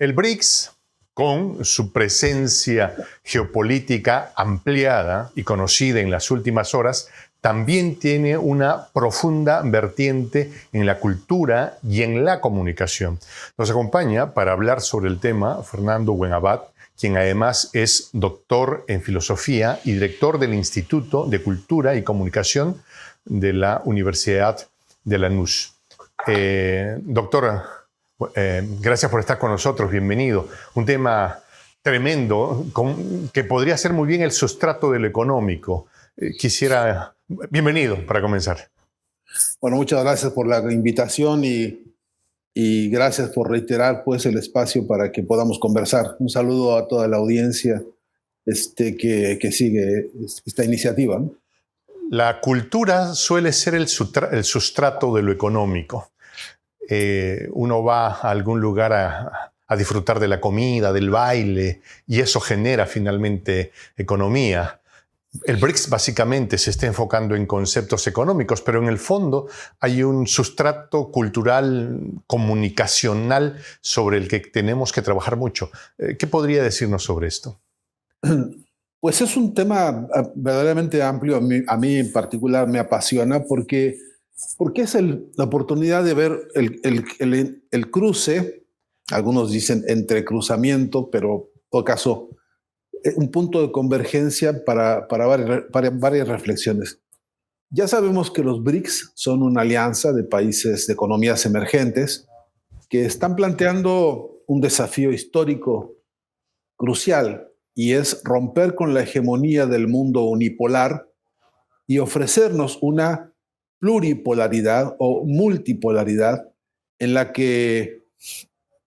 El BRICS, con su presencia geopolítica ampliada y conocida en las últimas horas, también tiene una profunda vertiente en la cultura y en la comunicación. Nos acompaña para hablar sobre el tema Fernando Buenabad, quien además es doctor en filosofía y director del Instituto de Cultura y Comunicación de la Universidad de Lanús. Doctor, gracias por estar con nosotros, bienvenido. Un tema tremendo que podría ser muy bien el sustrato de lo económico. Bienvenido para comenzar. Bueno, muchas gracias por la invitación y gracias por reiterar pues el espacio para que podamos conversar. Un saludo a toda la audiencia que sigue esta iniciativa, ¿no? La cultura suele ser el sustrato de lo económico. Uno va a algún lugar a disfrutar de la comida, del baile, y eso genera finalmente economía. El BRICS básicamente se está enfocando en conceptos económicos, pero en el fondo hay un sustrato cultural, comunicacional, sobre el que tenemos que trabajar mucho. ¿Qué podría decirnos sobre esto? Pues es un tema verdaderamente amplio. A mí en particular me apasiona porque es la oportunidad de ver el cruce, algunos dicen entrecruzamiento, pero en todo caso un punto de convergencia para varias reflexiones. Ya sabemos que los BRICS son una alianza de países de economías emergentes que están planteando un desafío histórico crucial, y es romper con la hegemonía del mundo unipolar y ofrecernos una pluripolaridad o multipolaridad en la que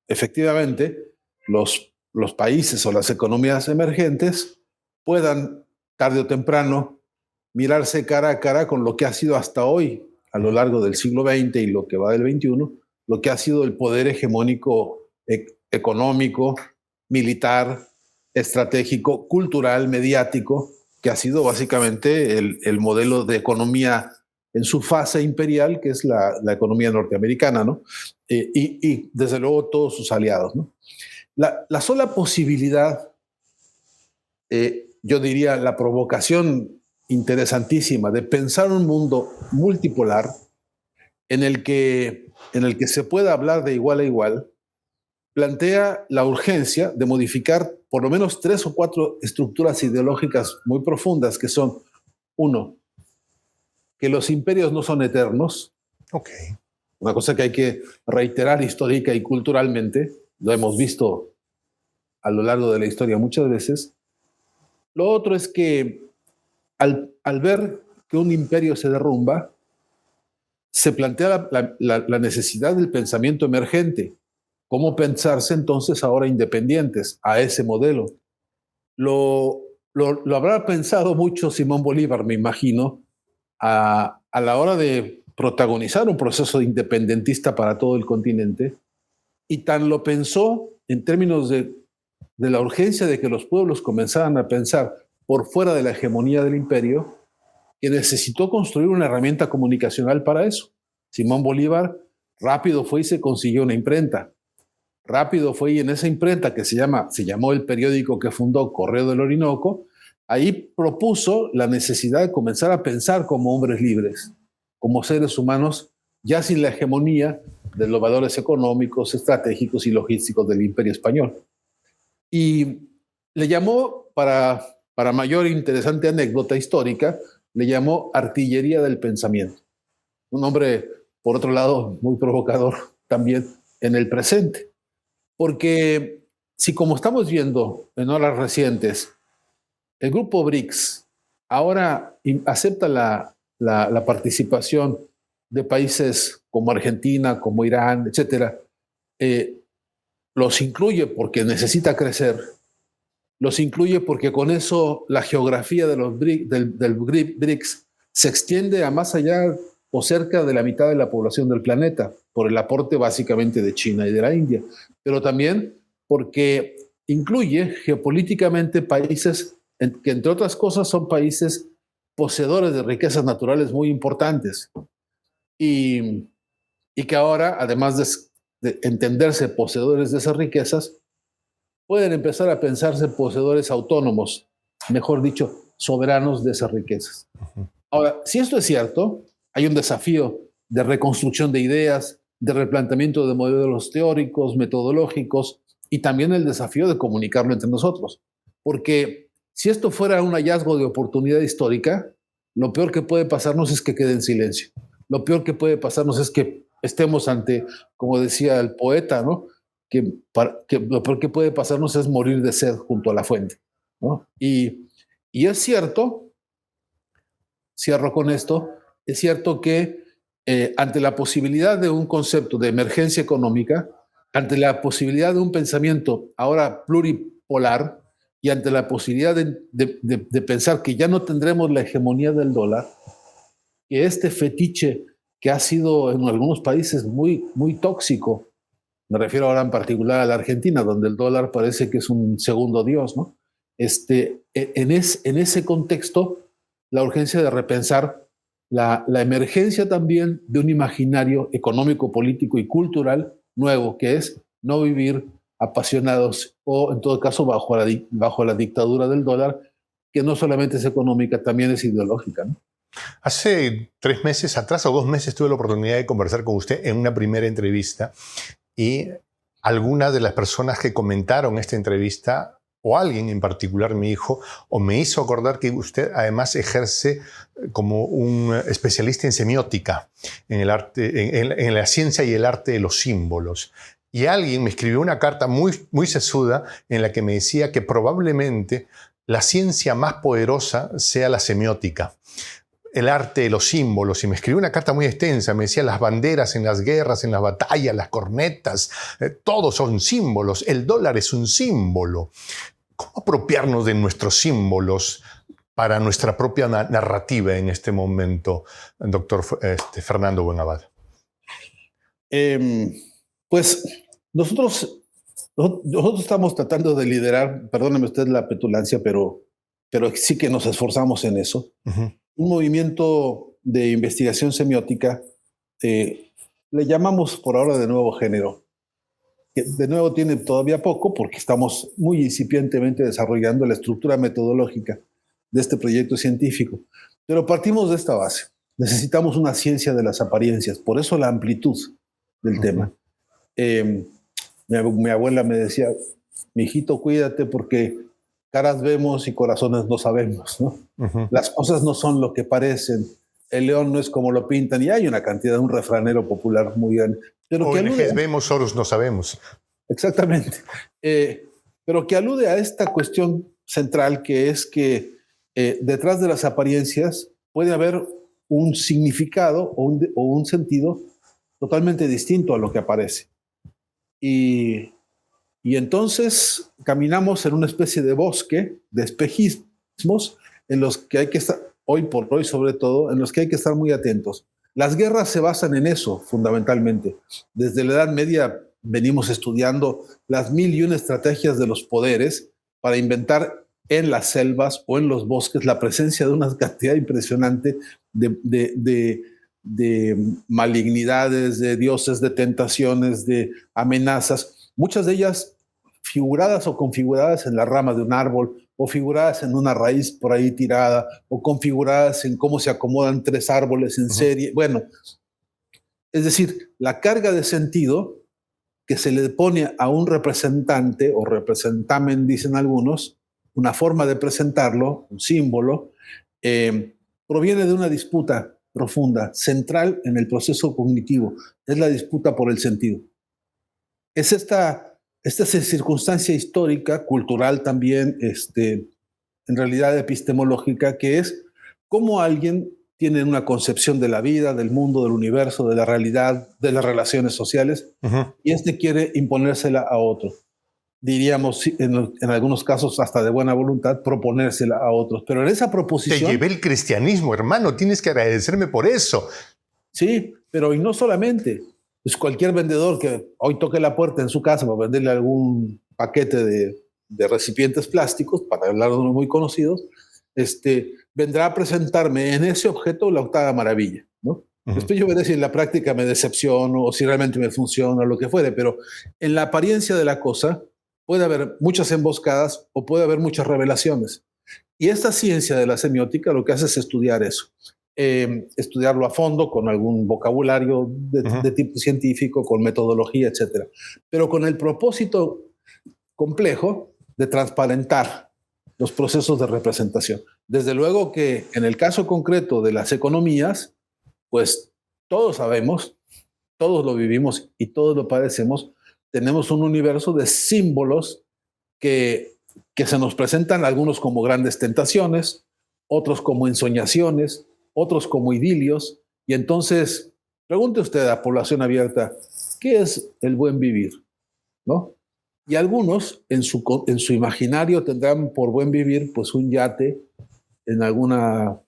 efectivamente los países o las economías emergentes puedan tarde o temprano mirarse cara a cara con lo que ha sido hasta hoy, a lo largo del siglo XX y lo que va del XXI, lo que ha sido el poder hegemónico económico, militar, estratégico, cultural, mediático, que ha sido básicamente el modelo de economía en su fase imperial, que es la economía norteamericana, ¿no? Y desde luego todos sus aliados, ¿no? La sola posibilidad, yo diría la provocación interesantísima de pensar un mundo multipolar en el que se pueda hablar de igual a igual, plantea la urgencia de modificar por lo menos 3 o 4 estructuras ideológicas muy profundas, que son, uno, que los imperios no son eternos. Okay. Una cosa que hay que reiterar histórica y culturalmente, lo hemos visto a lo largo de la historia muchas veces. Lo otro es que al ver que un imperio se derrumba, se plantea la necesidad del pensamiento emergente. ¿Cómo pensarse entonces ahora independientes a ese modelo? Lo habrá pensado mucho Simón Bolívar, me imagino, a la hora de protagonizar un proceso independentista para todo el continente, y tan lo pensó en términos de la urgencia de que los pueblos comenzaran a pensar por fuera de la hegemonía del imperio, que necesitó construir una herramienta comunicacional para eso. Simón Bolívar rápido fue y se consiguió una imprenta. Rápido fue y en esa imprenta que se llamó el periódico que fundó, Correo del Orinoco, ahí propuso la necesidad de comenzar a pensar como hombres libres, como seres humanos, ya sin la hegemonía de los valores económicos, estratégicos y logísticos del Imperio Español. Y le llamó, para mayor interesante anécdota histórica, le llamó artillería del pensamiento. Un nombre, por otro lado, muy provocador también en el presente. Porque si, como estamos viendo en horas recientes, el grupo BRICS ahora acepta la participación de países como Argentina, como Irán, etcétera, los incluye porque necesita crecer, los incluye porque con eso la geografía de los del BRICS se extiende a más allá o cerca de la mitad de la población del planeta, por el aporte básicamente de China y de la India, pero también porque incluye geopolíticamente países que, entre otras cosas, son países poseedores de riquezas naturales muy importantes y que ahora, además de entenderse poseedores de esas riquezas, pueden empezar a pensarse poseedores autónomos, mejor dicho, soberanos de esas riquezas. Ahora, si esto es cierto, hay un desafío de reconstrucción de ideas, de replanteamiento de modelos teóricos, metodológicos, y también el desafío de comunicarlo entre nosotros. Porque si esto fuera un hallazgo de oportunidad histórica, lo peor que puede pasarnos es que quede en silencio. Lo peor que puede pasarnos es que estemos ante, como decía el poeta, ¿no? Que lo peor que puede pasarnos es morir de sed junto a la fuente, ¿no? Y es cierto, cierro con esto, es cierto que ante la posibilidad de un concepto de emergencia económica, ante la posibilidad de un pensamiento ahora pluripolar y ante la posibilidad de pensar que ya no tendremos la hegemonía del dólar, que este fetiche que ha sido en algunos países muy, muy tóxico, me refiero ahora en particular a la Argentina, donde el dólar parece que es un segundo dios, ¿no? En ese contexto, la urgencia de repensar la emergencia también de un imaginario económico, político y cultural nuevo, que es no vivir apasionados o, en todo caso, bajo la dictadura del dólar, que no solamente es económica, también es ideológica, ¿no? Hace 3 meses atrás o 2 meses tuve la oportunidad de conversar con usted en una primera entrevista y algunas de las personas que comentaron esta entrevista, o alguien en particular me dijo, o me hizo acordar que usted además ejerce como un especialista en semiótica, en el arte, en la ciencia y el arte de los símbolos. Y alguien me escribió una carta muy, muy sesuda en la que me decía que probablemente la ciencia más poderosa sea la semiótica, el arte de los símbolos, y me escribió una carta muy extensa, me decía las banderas en las guerras, en las batallas, las cornetas, todos son símbolos, el dólar es un símbolo. ¿Cómo apropiarnos de nuestros símbolos para nuestra propia narrativa en este momento, doctor Fernando Buenabad? Pues nosotros estamos tratando de liderar, perdóneme usted la petulancia, pero sí que nos esforzamos en eso. Uh-huh. Un movimiento de investigación semiótica, le llamamos por ahora de nuevo género, que de nuevo tiene todavía poco porque estamos muy incipientemente desarrollando la estructura metodológica de este proyecto científico, pero partimos de esta base. Necesitamos una ciencia de las apariencias, por eso la amplitud del tema. Mi abuela me decía, mijito, cuídate porque caras vemos y corazones no sabemos, ¿no? Uh-huh. Las cosas no son lo que parecen, el león no es como lo pintan, y hay una cantidad, un refranero popular muy grande. Pero que alude, vemos, oros no sabemos. Exactamente. Pero que alude a esta cuestión central, que es que detrás de las apariencias puede haber un significado o un sentido totalmente distinto a lo que aparece. Y entonces caminamos en una especie de bosque de espejismos en los que hay que estar, hoy por hoy sobre todo, en los que hay que estar muy atentos. Las guerras se basan en eso, fundamentalmente. Desde la Edad Media venimos estudiando las 1001 estrategias de los poderes para inventar en las selvas o en los bosques la presencia de una cantidad impresionante de malignidades, de dioses, de tentaciones, de amenazas, muchas de ellas figuradas o configuradas en la rama de un árbol, o figuradas en una raíz por ahí tirada, o configuradas en cómo se acomodan 3 árboles en serie. Bueno, es decir, la carga de sentido que se le pone a un representante, o representamen, dicen algunos, una forma de presentarlo, un símbolo, proviene de una disputa profunda, central en el proceso cognitivo. Es la disputa por el sentido. Es esta circunstancia histórica, cultural también, en realidad epistemológica, que es cómo alguien tiene una concepción de la vida, del mundo, del universo, de la realidad, de las relaciones sociales, uh-huh. Y quiere imponérsela a otro. Diríamos, en algunos casos, hasta de buena voluntad, proponérsela a otros. Pero en esa proposición... Te llevé el cristianismo, hermano, tienes que agradecerme por eso. Sí, pero y no solamente. Pues cualquier vendedor que hoy toque la puerta en su casa para venderle algún paquete de recipientes plásticos, para hablar de unos muy conocidos, vendrá a presentarme en ese objeto la octava maravilla, ¿no? Uh-huh. Después yo veré si en la práctica me decepciono o si realmente me funciona o lo que fuere, pero en la apariencia de la cosa puede haber muchas emboscadas o puede haber muchas revelaciones. Y esta ciencia de la semiótica lo que hace es estudiar eso. Estudiarlo a fondo con algún vocabulario de tipo científico, con metodología, etcétera, pero con el propósito complejo de transparentar los procesos de representación. Desde luego que en el caso concreto de las economías, pues todos sabemos, todos lo vivimos y todos lo padecemos, tenemos un universo de símbolos que se nos presentan, algunos como grandes tentaciones, otros como ensoñaciones, otros como idilios. Y entonces, pregunte usted a población abierta, ¿qué es el buen vivir? ¿No? Y algunos en su imaginario tendrán por buen vivir pues un yate en alguna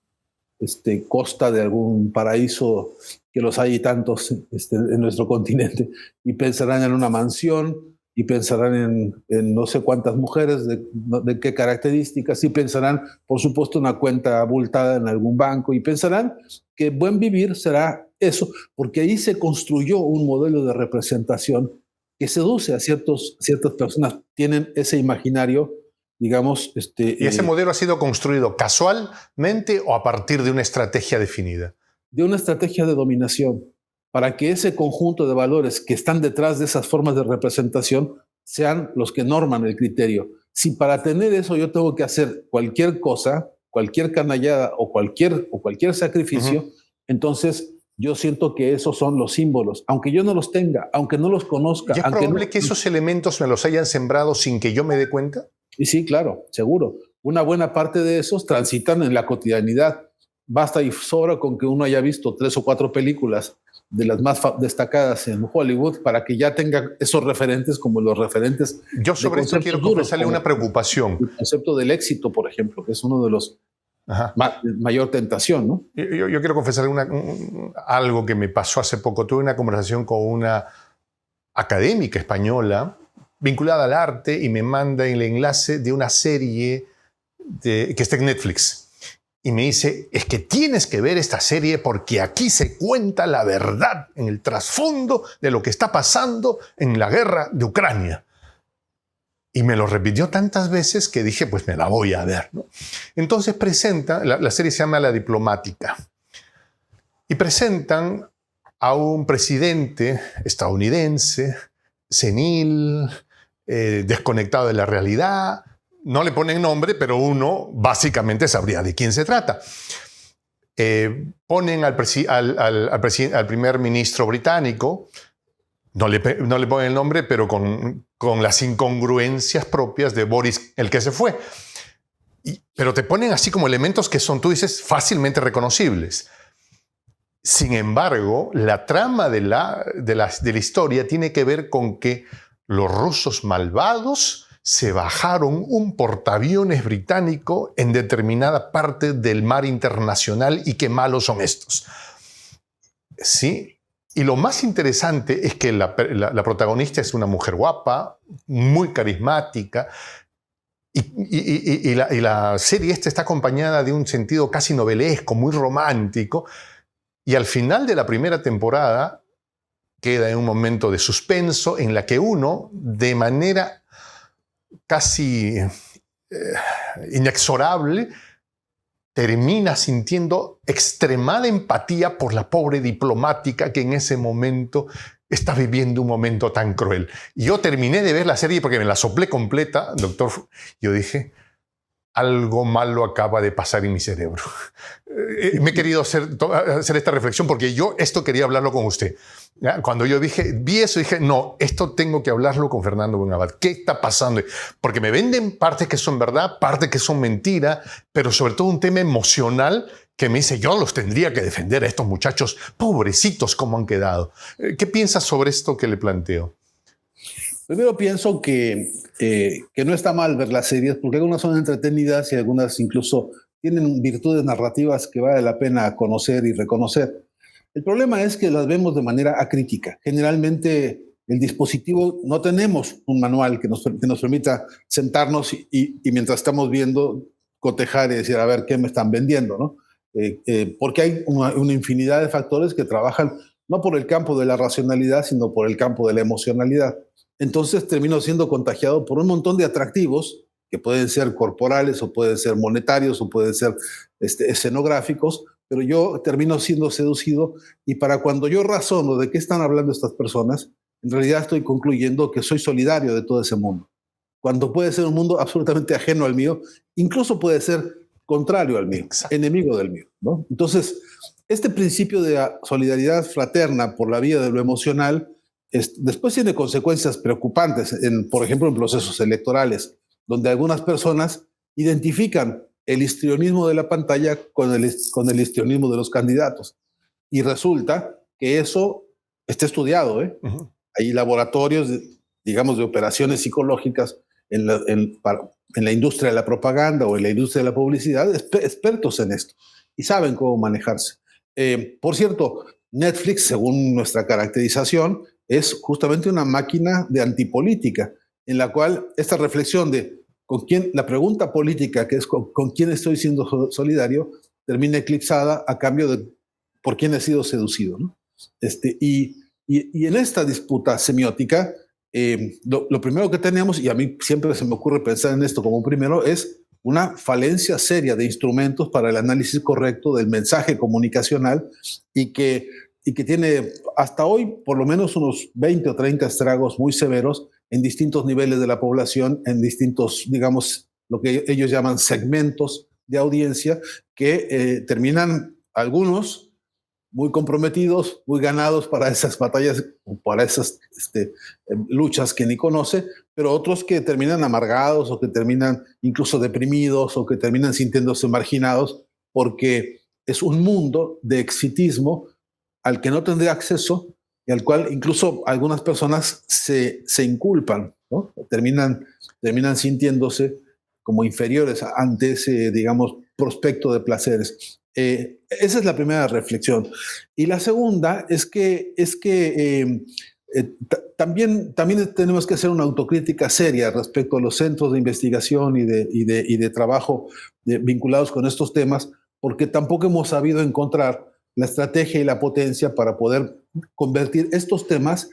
costa de algún paraíso, que los hay tantos en nuestro continente, y pensarán en una mansión, y pensarán en no sé cuántas mujeres, de qué características, y pensarán, por supuesto, una cuenta abultada en algún banco, y pensarán que buen vivir será eso, porque ahí se construyó un modelo de representación que seduce a ciertas personas, tienen ese imaginario, digamos. ¿Y ese modelo ha sido construido casualmente o a partir de una estrategia definida? De una estrategia de dominación, para que ese conjunto de valores que están detrás de esas formas de representación sean los que norman el criterio. Si para tener eso yo tengo que hacer cualquier cosa, cualquier canallada o cualquier sacrificio, entonces yo siento que esos son los símbolos, aunque yo no los tenga, aunque no los conozca. ¿Y es probable que esos elementos me los hayan sembrado sin que yo me dé cuenta? Y sí, claro, seguro. Una buena parte de esos transitan en la cotidianidad. Basta y sobra con que uno haya visto 3 o 4 películas de las más destacadas en Hollywood para que ya tenga esos referentes como los referentes. Yo sobre esto quiero confesarle una preocupación. El concepto del éxito, por ejemplo, que es uno de los mayor tentación, ¿no? Yo quiero confesarle algo que me pasó hace poco. Tuve una conversación con una académica española vinculada al arte y me manda el enlace de una serie que está en Netflix. Y me dice, es que tienes que ver esta serie porque aquí se cuenta la verdad en el trasfondo de lo que está pasando en la guerra de Ucrania. Y me lo repitió tantas veces que dije, pues me la voy a ver, ¿no? Entonces la serie se llama La Diplomática. Y presentan a un presidente estadounidense, senil, desconectado de la realidad. No le ponen nombre, pero uno básicamente sabría de quién se trata. Ponen al primer ministro británico, no le ponen el nombre, pero con las incongruencias propias de Boris, el que se fue. Pero te ponen así como elementos que son, tú dices, fácilmente reconocibles. Sin embargo, la trama de la historia tiene que ver con que los rusos malvados se bajaron un portaaviones británico en determinada parte del mar internacional y qué malos son estos. ¿Sí? Y lo más interesante es que la protagonista es una mujer guapa, muy carismática, y la serie está acompañada de un sentido casi novelesco, muy romántico, y al final de la primera temporada queda en un momento de suspenso en la que uno, de manera casi inexorable, termina sintiendo extremada empatía por la pobre diplomática que en ese momento está viviendo un momento tan cruel. Y yo terminé de ver la serie porque me la soplé completa, doctor. Yo dije, algo malo acaba de pasar en mi cerebro. Me he querido hacer esta reflexión porque yo esto quería hablarlo con usted. ¿Ya? Cuando yo vi eso, dije, no, esto tengo que hablarlo con Fernando Buenabad. ¿Qué está pasando? Porque me venden partes que son verdad, partes que son mentira, pero sobre todo un tema emocional que me dice, yo los tendría que defender a estos muchachos, pobrecitos, cómo han quedado. ¿Qué piensas sobre esto que le planteo? Primero pienso que no está mal ver las series, porque algunas son entretenidas y algunas incluso tienen virtudes narrativas que vale la pena conocer y reconocer. El problema es que las vemos de manera acrítica. Generalmente el dispositivo, no tenemos un manual que nos permita sentarnos y mientras estamos viendo, cotejar y decir, a ver, ¿qué me están vendiendo? ¿No? Porque hay una infinidad de factores que trabajan no por el campo de la racionalidad, sino por el campo de la emocionalidad. entonces termino siendo contagiado por un montón de atractivos que pueden ser corporales o pueden ser monetarios o pueden ser escenográficos, pero yo termino siendo seducido y para cuando yo razono de qué están hablando estas personas, en realidad estoy concluyendo que soy solidario de todo ese mundo, cuando puede ser un mundo absolutamente ajeno al mío, incluso puede ser contrario al mío, Exacto. enemigo del mío, ¿no? Entonces, este principio de solidaridad fraterna por la vía de lo emocional después tiene consecuencias preocupantes, por ejemplo, en procesos electorales, donde algunas personas identifican el histrionismo de la pantalla con el histrionismo de los candidatos. Y resulta que eso está estudiado, ¿eh? Uh-huh. Hay laboratorios, digamos, de operaciones psicológicas en la industria de la propaganda o en la industria de la publicidad, expertos en esto y saben cómo manejarse. Por cierto, Netflix, según nuestra caracterización, es justamente una máquina de antipolítica, en la cual esta reflexión de la pregunta política, que es con quién estoy siendo solidario, termina eclipsada a cambio de por quién he sido seducido, ¿no? Y en esta disputa semiótica, lo primero que tenemos, y a mí siempre se me ocurre pensar en esto como primero, es una falencia seria de instrumentos para el análisis correcto del mensaje comunicacional y que tiene hasta hoy por lo menos unos 20 o 30 estragos muy severos en distintos niveles de la población, en distintos, digamos, lo que ellos llaman segmentos de audiencia, que terminan algunos muy comprometidos, muy ganados para esas batallas, para esas luchas que ni conoce, pero otros que terminan amargados o que terminan incluso deprimidos o que terminan sintiéndose marginados porque es un mundo de exitismo al que no tendría acceso y al cual incluso algunas personas se inculpan, ¿no? Terminan sintiéndose como inferiores ante ese, digamos, prospecto de placeres. Esa es la primera reflexión. Y la segunda es que también tenemos que hacer una autocrítica seria respecto a los centros de investigación y de trabajo vinculados con estos temas, porque tampoco hemos sabido encontrar la estrategia y la potencia para poder convertir estos temas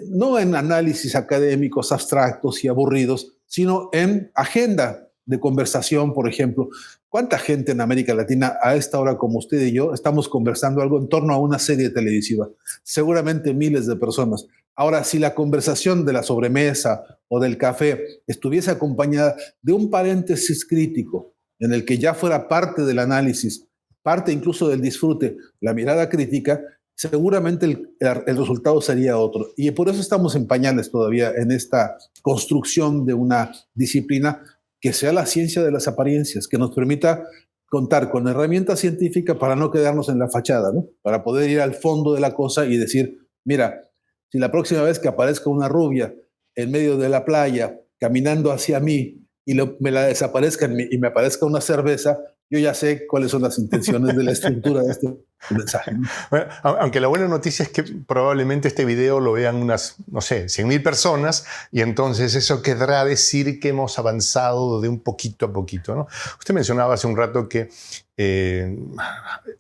no en análisis académicos abstractos y aburridos, sino en agenda de conversación, por ejemplo. ¿Cuánta gente en América Latina a esta hora como usted y yo estamos conversando algo en torno a una serie televisiva? Seguramente miles de personas. Ahora, si la conversación de la sobremesa o del café estuviese acompañada de un paréntesis crítico en el que ya fuera parte del análisis, parte incluso del disfrute, la mirada crítica, seguramente el resultado sería otro. Y por eso estamos en pañales todavía en esta construcción de una disciplina que sea la ciencia de las apariencias, que nos permita contar con herramientas científicas para no quedarnos en la fachada, ¿no? Para poder ir al fondo de la cosa y decir, mira, si la próxima vez que aparezca una rubia en medio de la playa caminando hacia mí y me la desaparezca y me aparezca una cerveza, yo ya sé cuáles son las intenciones de la estructura de este mensaje. Bueno, aunque la buena noticia es que probablemente este video lo vean unas, no sé, 100.000 personas y entonces eso querrá decir que hemos avanzado de un poquito a poquito, ¿no? Usted mencionaba hace un rato que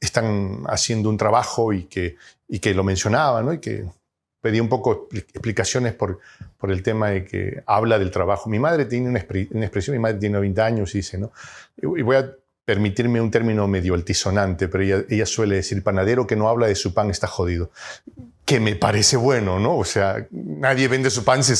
están haciendo un trabajo y que lo mencionaba, ¿no? Y que pedí un poco explicaciones por el tema de que habla del trabajo. Mi madre tiene una expresión, mi madre tiene 90 años y dice, ¿no? Y voy a permitirme un término medio altisonante, pero ella suele decir, panadero que no habla de su pan está jodido. Que me parece bueno, ¿no? O sea, nadie vende su pan si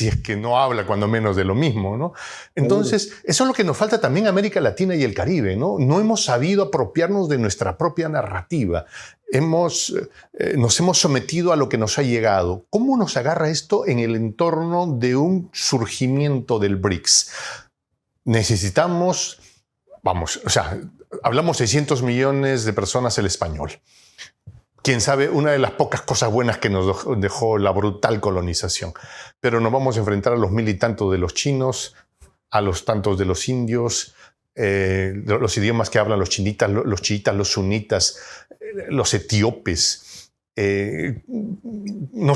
es que no habla cuando menos de lo mismo, ¿no? Entonces, eso es lo que nos falta también a América Latina y el Caribe, ¿no? No hemos sabido apropiarnos de nuestra propia narrativa. Nos hemos sometido a lo que nos ha llegado. ¿Cómo nos agarra esto en el entorno de un surgimiento del BRICS? Necesitamos... Vamos, o sea, hablamos 600 millones de personas el español. Quién sabe, una de las pocas cosas buenas que nos dejó la brutal colonización. Pero nos vamos a enfrentar a los 1.000 y tantos de los chinos, a los tantos de los indios, los idiomas que hablan los chinitas, los chiitas, los sunitas, los etíopes.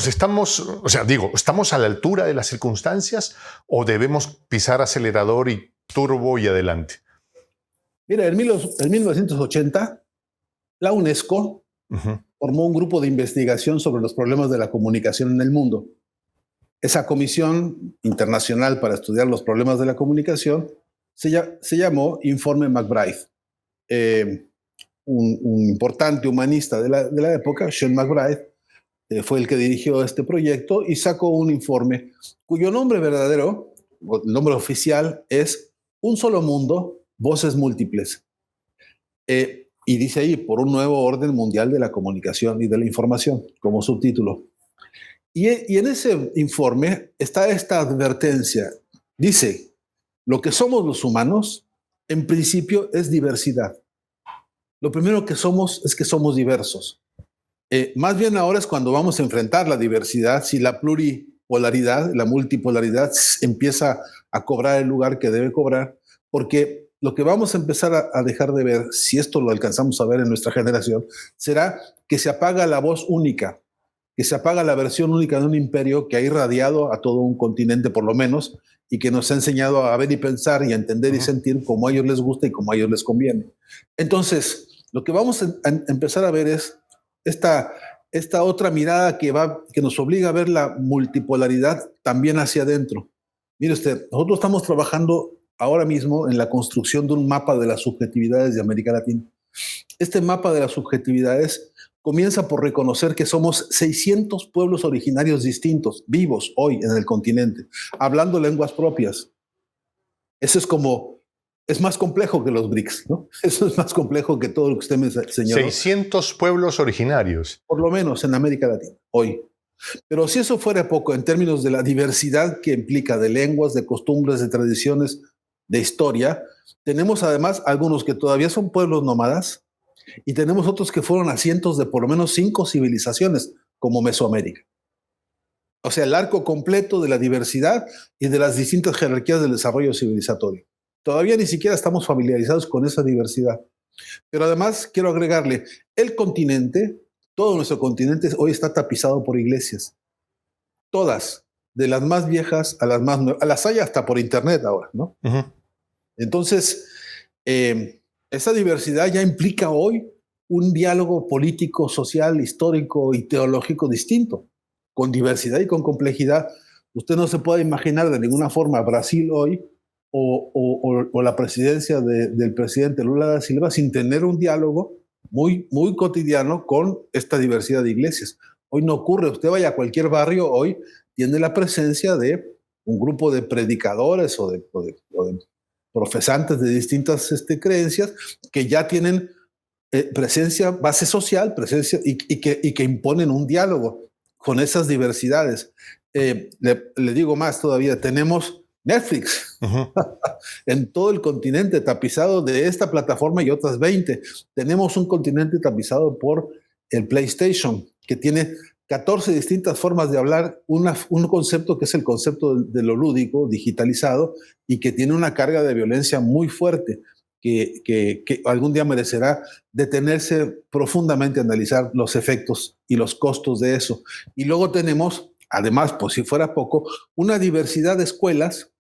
¿Estamos a la altura de las circunstancias o debemos pisar acelerador y turbo y adelante? Mira, en 1980, la UNESCO formó un grupo de investigación sobre los problemas de la comunicación en el mundo. Esa comisión internacional para estudiar los problemas de la comunicación se llamó Informe McBride. Un importante humanista de la época, Sean McBride, fue el que dirigió este proyecto y sacó un informe cuyo nombre verdadero, el nombre oficial, es Un solo mundo, voces múltiples. Y dice ahí, por un nuevo orden mundial de la comunicación y de la información, como subtítulo. Y en ese informe está esta advertencia. Dice, lo que somos los humanos, en principio, es diversidad. Lo primero que somos es que somos diversos. Más bien ahora es cuando vamos a enfrentar la diversidad, si la pluripolaridad, la multipolaridad empieza a cobrar el lugar que debe cobrar, porque lo que vamos a empezar a dejar de ver, si esto lo alcanzamos a ver en nuestra generación, será que se apaga la voz única, que se apaga la versión única de un imperio que ha irradiado a todo un continente por lo menos y que nos ha enseñado a ver y pensar y a entender y sentir como a ellos les gusta y como a ellos les conviene. Entonces, lo que vamos a empezar a ver es esta otra mirada que nos obliga a ver la multipolaridad también hacia adentro. Mire usted, nosotros estamos trabajando ahora mismo en la construcción de un mapa de las subjetividades de América Latina. Este mapa de las subjetividades comienza por reconocer que somos 600 pueblos originarios distintos, vivos hoy en el continente, hablando lenguas propias. Eso es más complejo que los BRICS, ¿no? Eso es más complejo que todo lo que usted me señaló. 600 pueblos originarios. Por lo menos en América Latina, hoy. Pero si eso fuera poco, en términos de la diversidad que implica de lenguas, de costumbres, de tradiciones, de historia, tenemos además algunos que todavía son pueblos nómadas y tenemos otros que fueron asientos de por lo menos 5 civilizaciones, como Mesoamérica. O sea, el arco completo de la diversidad y de las distintas jerarquías del desarrollo civilizatorio. Todavía ni siquiera estamos familiarizados con esa diversidad. Pero además quiero agregarle, el continente, todo nuestro continente hoy está tapizado por iglesias. Todas, de las más viejas a las más nuevas. A las hay hasta por internet ahora, ¿no? Uh-huh. Entonces, esa diversidad ya implica hoy un diálogo político, social, histórico y teológico distinto, con diversidad y con complejidad. Usted no se puede imaginar de ninguna forma Brasil hoy o la presidencia del presidente Lula da Silva sin tener un diálogo muy, muy cotidiano con esta diversidad de iglesias. Hoy no ocurre, usted vaya a cualquier barrio, hoy tiene la presencia de un grupo de predicadores o de profesantes de distintas creencias que ya tienen presencia, base social, presencia y que imponen un diálogo con esas diversidades. Le digo más todavía, tenemos Netflix uh-huh. en todo el continente tapizado de esta plataforma y otras 20. Tenemos un continente tapizado por el PlayStation, que tiene 14 distintas formas de hablar, un concepto que es el concepto de lo lúdico, digitalizado, y que tiene una carga de violencia muy fuerte, que algún día merecerá detenerse profundamente a analizar los efectos y los costos de eso. Y luego tenemos, además, por si fuera poco, una diversidad de escuelas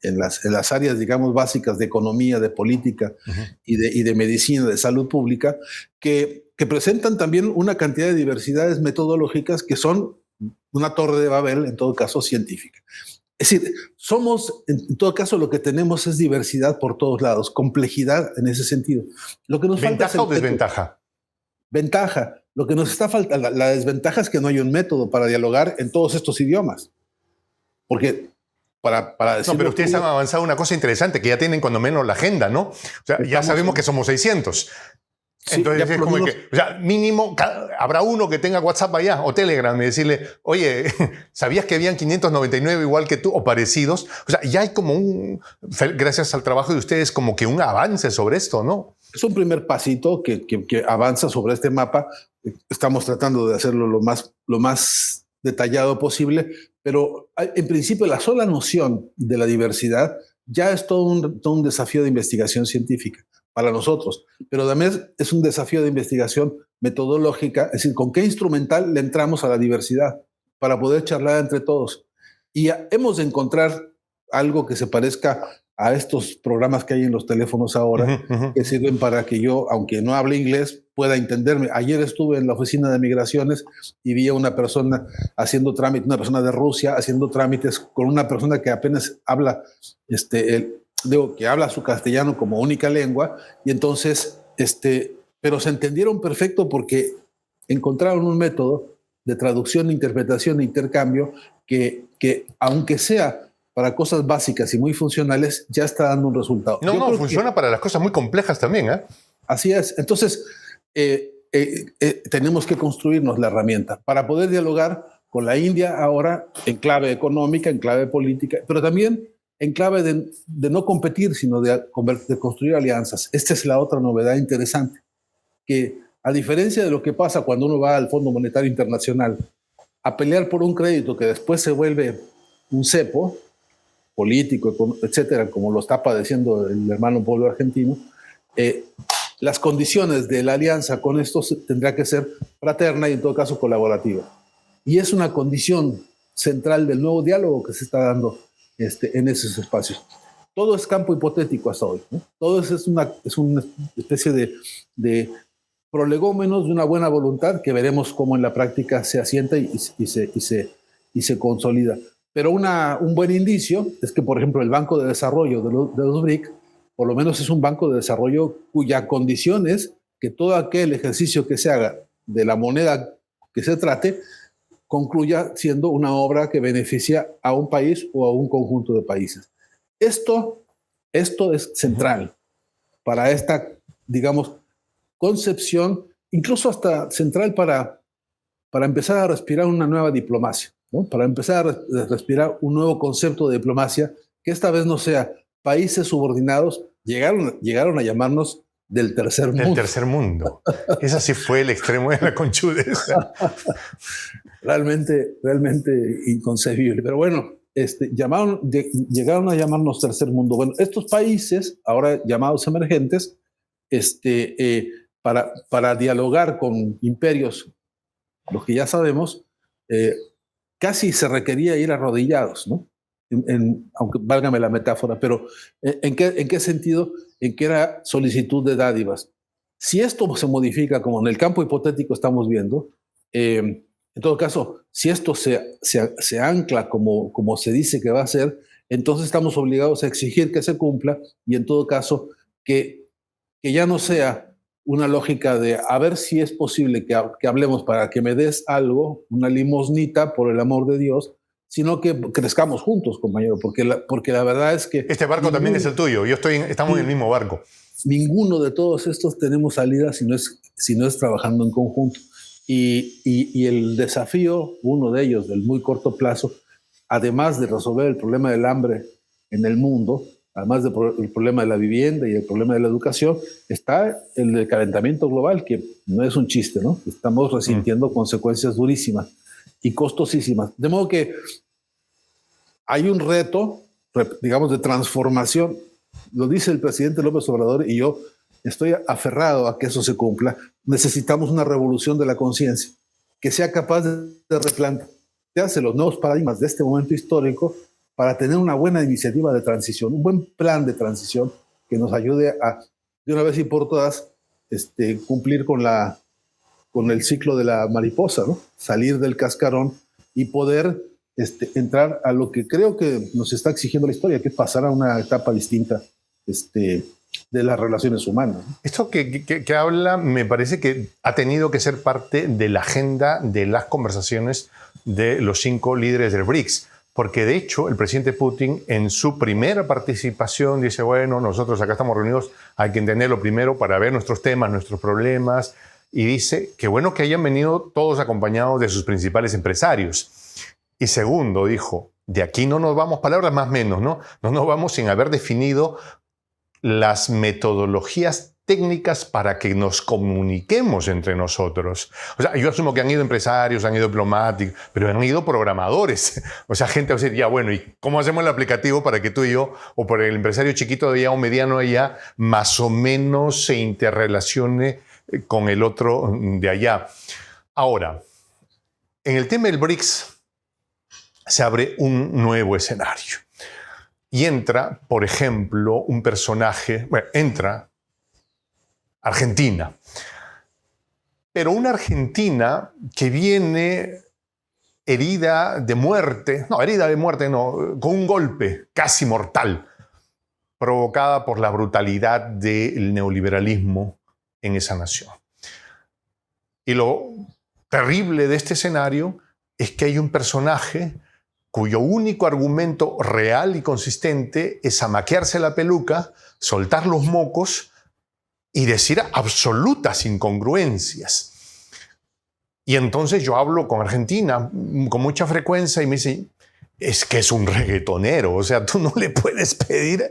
en las áreas, digamos, básicas de economía, de política uh-huh. y de medicina, de salud pública, que presentan también una cantidad de diversidades metodológicas que son una torre de Babel, en todo caso, científica. Es decir, en todo caso, lo que tenemos es diversidad por todos lados, complejidad en ese sentido. Lo que nos ¿Ventaja falta o desventaja? Ventaja. Lo que nos está faltando, la desventaja es que no hay un método para dialogar en todos estos idiomas. Porque para decirlo, no, pero ustedes han avanzado una cosa interesante, que ya tienen cuando menos la agenda, ¿no? O sea, ya sabemos que somos 600. Sí, entonces es como que, o sea, mínimo, habrá uno que tenga WhatsApp allá o Telegram y decirle, oye, ¿sabías que habían 599 igual que tú o parecidos? O sea, ya hay como gracias al trabajo de ustedes, como que un avance sobre esto, ¿no? Es un primer pasito que avanza sobre este mapa. Estamos tratando de hacerlo lo más detallado posible, pero en principio la sola noción de la diversidad ya es todo un desafío de investigación científica para nosotros, pero también es un desafío de investigación metodológica, es decir, con qué instrumental le entramos a la diversidad para poder charlar entre todos. Y hemos de encontrar algo que se parezca a estos programas que hay en los teléfonos ahora, que sirven para que yo, aunque no hable inglés, pueda entenderme. Ayer estuve en la oficina de migraciones y vi a una persona haciendo trámites, una persona de Rusia haciendo trámites con una persona que apenas habla, que habla su castellano como única lengua, y entonces, pero se entendieron perfecto porque encontraron un método de traducción, interpretación e intercambio que aunque sea para cosas básicas y muy funcionales, ya está dando un resultado. No, funciona para las cosas muy complejas también, ¿eh? Así es. Entonces, tenemos que construirnos la herramienta para poder dialogar con la India ahora en clave económica, en clave política, pero también en clave de no competir, sino de construir alianzas. Esta es la otra novedad interesante, que a diferencia de lo que pasa cuando uno va al Fondo Monetario Internacional a pelear por un crédito que después se vuelve un cepo político, etcétera, como lo está padeciendo el hermano pueblo argentino, las condiciones de la alianza con estos tendrá que ser fraterna y en todo caso colaborativa. Y es una condición central del nuevo diálogo que se está dando en esos espacios. Todo es campo hipotético hasta hoy, ¿no? Todo es una especie de prolegómenos de una buena voluntad que veremos cómo en la práctica se asienta y se consolida. Pero un buen indicio es que, por ejemplo, el Banco de Desarrollo de los BRIC, por lo menos es un banco de desarrollo cuya condición es que todo aquel ejercicio que se haga de la moneda que se trate concluya siendo una obra que beneficia a un país o a un conjunto de países. Esto es central para esta, digamos, concepción, incluso hasta central para empezar a respirar una nueva diplomacia, ¿no? Para empezar a respirar un nuevo concepto de diplomacia que esta vez no sea países subordinados. Llegaron a llamarnos del tercer mundo. Del tercer mundo. Ese sí fue el extremo de la conchudeza. Realmente inconcebible. Pero bueno, llegaron a llamarnos tercer mundo. Bueno, estos países, ahora llamados emergentes, para dialogar con imperios, los que ya sabemos, casi se requería ir arrodillados, ¿no? Aunque válgame la metáfora, pero ¿en qué sentido? En que era solicitud de dádivas. Si esto se modifica, como en el campo hipotético estamos viendo, en todo caso, si esto se ancla como se dice que va a ser, entonces estamos obligados a exigir que se cumpla y en todo caso que ya no sea una lógica de a ver si es posible que hablemos para que me des algo, una limosnita por el amor de Dios, sino que crezcamos juntos, compañero, porque la verdad es que... Este barco también es el tuyo, estamos en el mismo barco. Ninguno de todos estos tenemos salida si no es trabajando en conjunto. Y el desafío, uno de ellos, del muy corto plazo, además de resolver el problema del hambre en el mundo, además del problema de la vivienda y el problema de la educación, está el del calentamiento global, que no es un chiste, ¿no? Estamos resintiendo consecuencias durísimas y costosísimas. De modo que hay un reto, digamos, de transformación. Lo dice el presidente López Obrador y yo estoy aferrado a que eso se cumpla. Necesitamos una revolución de la conciencia que sea capaz de replantearse los nuevos paradigmas de este momento histórico para tener una buena iniciativa de transición, un buen plan de transición que nos ayude a, de una vez y por todas, cumplir con el ciclo de la mariposa, ¿no? Salir del cascarón y poder entrar a lo que creo que nos está exigiendo la historia, que es pasar a una etapa distinta de las relaciones humanas. Esto que habla me parece que ha tenido que ser parte de la agenda de las conversaciones de los 5 líderes del BRICS, porque de hecho el presidente Putin en su primera participación dice, bueno, nosotros acá estamos reunidos, hay que entenderlo primero para ver nuestros temas, nuestros problemas, y dice que bueno que hayan venido todos acompañados de sus principales empresarios. Y segundo, dijo, de aquí no nos vamos, palabras más menos, ¿no? No nos vamos sin haber definido las metodologías técnicas para que nos comuniquemos entre nosotros. O sea, yo asumo que han ido empresarios, han ido diplomáticos, pero han ido programadores. O sea, gente va a decir, ya bueno, ¿y cómo hacemos el aplicativo para que tú y yo, o por el empresario chiquito de allá o mediano de allá, más o menos se interrelacione con el otro de allá? Ahora, en el tema del BRICS se abre un nuevo escenario. y entra, por ejemplo, un personaje, bueno, entra Argentina, pero una Argentina que viene herida de muerte, no, con un golpe casi mortal, provocada por la brutalidad del neoliberalismo en esa nación. Y lo terrible de este escenario es que hay un personaje cuyo único argumento real y consistente es amaquearse la peluca, soltar los mocos y decir absolutas incongruencias. Y entonces yo hablo con Argentina con mucha frecuencia y me dicen, es que es un reggaetonero, o sea, tú no le puedes pedir,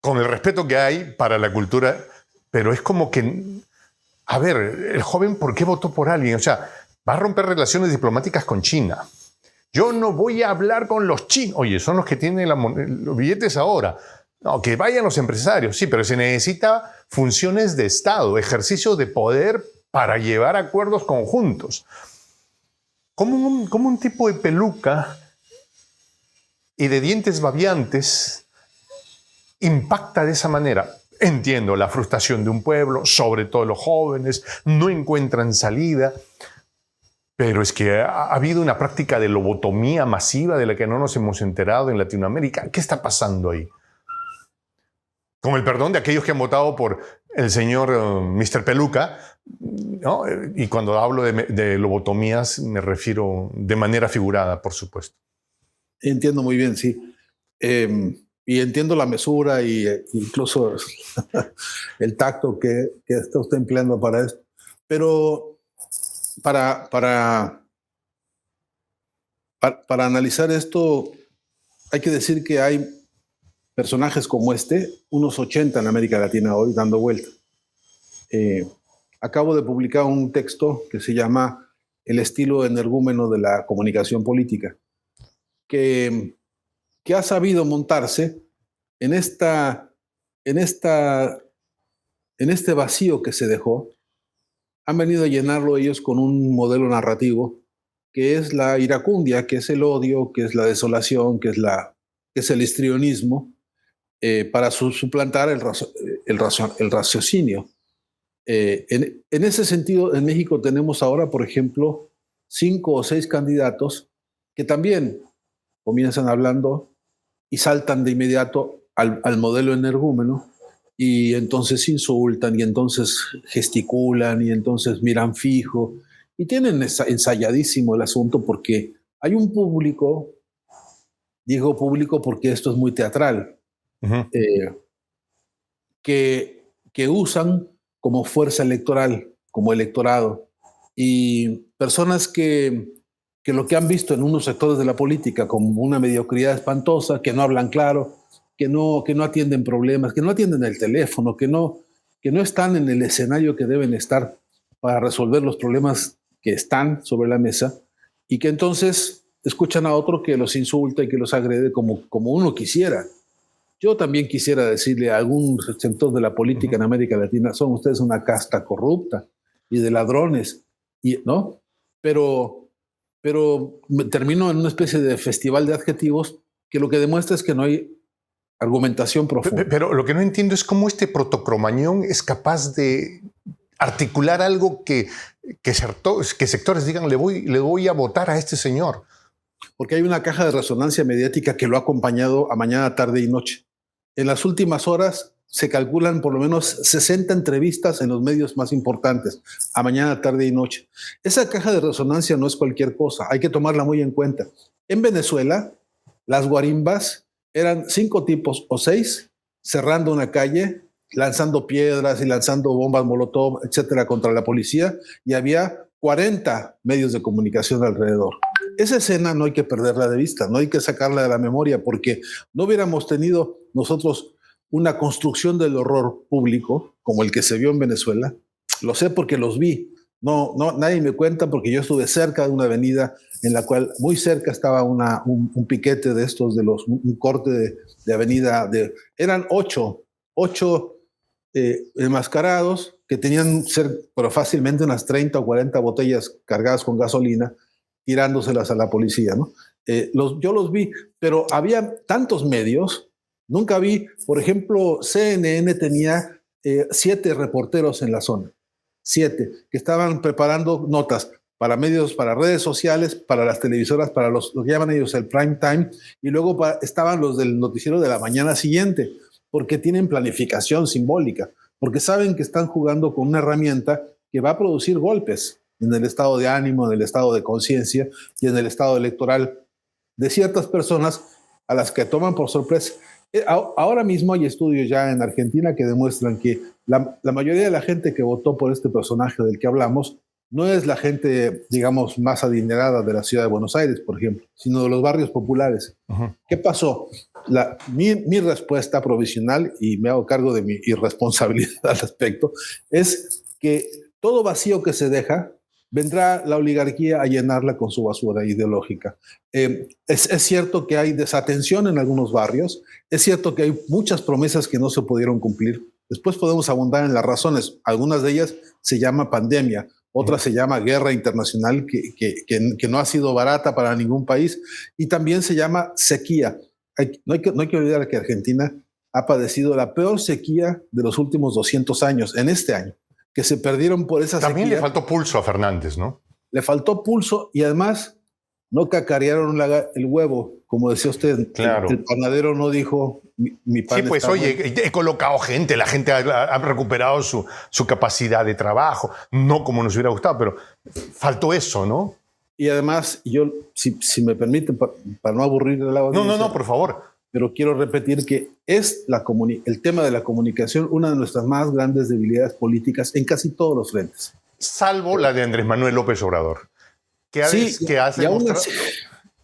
con el respeto que hay para la cultura, pero es como que, a ver, el joven, ¿por qué votó por alguien? O sea, va a romper relaciones diplomáticas con China. Yo no voy a hablar con los chinos. Oye, son los que tienen los billetes ahora. No, que vayan los empresarios, sí, pero se necesita funciones de Estado, ejercicio de poder para llevar acuerdos conjuntos. ¿Cómo un tipo de peluca y de dientes babeantes impacta de esa manera? Entiendo la frustración de un pueblo, sobre todo los jóvenes, no encuentran salida, pero es que ha habido una práctica de lobotomía masiva de la que no nos hemos enterado en Latinoamérica. ¿Qué está pasando ahí? Con el perdón de aquellos que han votado por el señor Mr. Peluca, ¿no? Y cuando hablo de lobotomías me refiero de manera figurada, por supuesto. Entiendo muy bien, sí. Y entiendo la mesura e incluso el tacto que está usted empleando para esto. Pero para analizar esto, hay que decir que hay personajes como unos 80 en América Latina hoy dando vuelta. Acabo de publicar un texto que se llama El estilo energúmeno de la comunicación política, que ha sabido montarse en este vacío que se dejó. Han venido a llenarlo ellos con un modelo narrativo que es la iracundia, que es el odio, que es la desolación, que es el histrionismo, para suplantar el raciocinio. En ese sentido, en México tenemos ahora, por ejemplo, 5 o 6 candidatos que también comienzan hablando y saltan de inmediato al modelo energúmeno y entonces insultan y entonces gesticulan y entonces miran fijo y tienen ensayadísimo el asunto porque hay un público, digo público porque esto es muy teatral, que usan como fuerza electoral, como electorado, y personas que lo que han visto en unos sectores de la política como una mediocridad espantosa, que no hablan claro, que no atienden problemas, que no atienden el teléfono, que no están en el escenario que deben estar para resolver los problemas que están sobre la mesa, y que entonces escuchan a otro que los insulta y que los agrede como uno quisiera. Yo también quisiera decirle a algún sector de la política en América Latina, son ustedes una casta corrupta y de ladrones, ¿no? Pero termino en una especie de festival de adjetivos que lo que demuestra es que no hay argumentación profunda. Pero lo que no entiendo es cómo este protocromañón es capaz de articular algo que sectores digan, le voy a votar a este señor. Porque hay una caja de resonancia mediática que lo ha acompañado a mañana, tarde y noche. En las últimas horas se calculan por lo menos 60 entrevistas en los medios más importantes, a mañana, tarde y noche. Esa caja de resonancia no es cualquier cosa, hay que tomarla muy en cuenta. En Venezuela, las guarimbas eran 5 tipos o 6 cerrando una calle, lanzando piedras y lanzando bombas molotov, etcétera, contra la policía, y había 40 medios de comunicación alrededor. Esa escena no hay que perderla de vista, no hay que sacarla de la memoria, porque no hubiéramos tenido nosotros una construcción del horror público como el que se vio en Venezuela. Lo sé porque los vi. No, nadie me cuenta porque yo estuve cerca de una avenida en la cual muy cerca estaba un piquete de estos, un corte de avenida. Eran 8 enmascarados que tenían pero fácilmente unas 30 o 40 botellas cargadas con gasolina tirándoselas a la policía, ¿no? Yo los vi, pero había tantos medios, nunca vi, por ejemplo, CNN tenía 7 reporteros en la zona, 7, que estaban preparando notas para medios, para redes sociales, para las televisoras, para lo que llaman ellos el prime time, y luego estaban los del noticiero de la mañana siguiente, porque tienen planificación simbólica, porque saben que están jugando con una herramienta que va a producir golpes en el estado de ánimo, en el estado de conciencia y en el estado electoral de ciertas personas a las que toman por sorpresa. Ahora mismo hay estudios ya en Argentina que demuestran que la mayoría de la gente que votó por este personaje del que hablamos no es la gente, digamos, más adinerada de la ciudad de Buenos Aires, por ejemplo, sino de los barrios populares. ¿Qué pasó? Mi respuesta provisional, y me hago cargo de mi irresponsabilidad al respecto, es que todo vacío que se deja, vendrá la oligarquía a llenarla con su basura ideológica. Es cierto que hay desatención en algunos barrios, es cierto que hay muchas promesas que no se pudieron cumplir. Después podemos abundar en las razones. Algunas de ellas se llama pandemia, otra se llama guerra internacional que no ha sido barata para ningún país, y también se llama sequía. No hay que olvidar que Argentina ha padecido la peor sequía de los últimos 200 años, en este año, que se perdieron por esa También sequía. le faltó pulso a Fernández, ¿no? Le faltó pulso y además no cacarearon el huevo, como decía usted. Claro. El panadero no dijo, mi pan sí, pues está oye, bueno. he colocado gente, la gente ha recuperado su capacidad de trabajo, no como nos hubiera gustado, pero faltó eso, ¿no? Y además, yo, si me permite, para no aburrir el agua. No, por favor. Pero quiero repetir que es el tema de la comunicación una de nuestras más grandes debilidades políticas en casi todos los frentes. Salvo la de Andrés Manuel López Obrador. Que ha demostrado...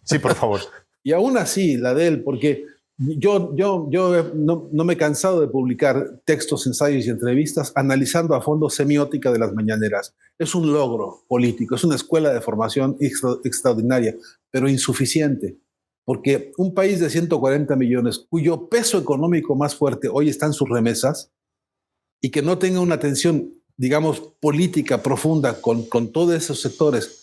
Sí, por favor. Y aún así, la de él, porque yo no me he cansado de publicar textos, ensayos y entrevistas analizando a fondo semiótica de las mañaneras. Es un logro político, es una escuela de formación extraordinaria, pero insuficiente. Porque un país de 140 millones, cuyo peso económico más fuerte hoy está en sus remesas, y que no tenga una atención, digamos, política profunda con todos esos sectores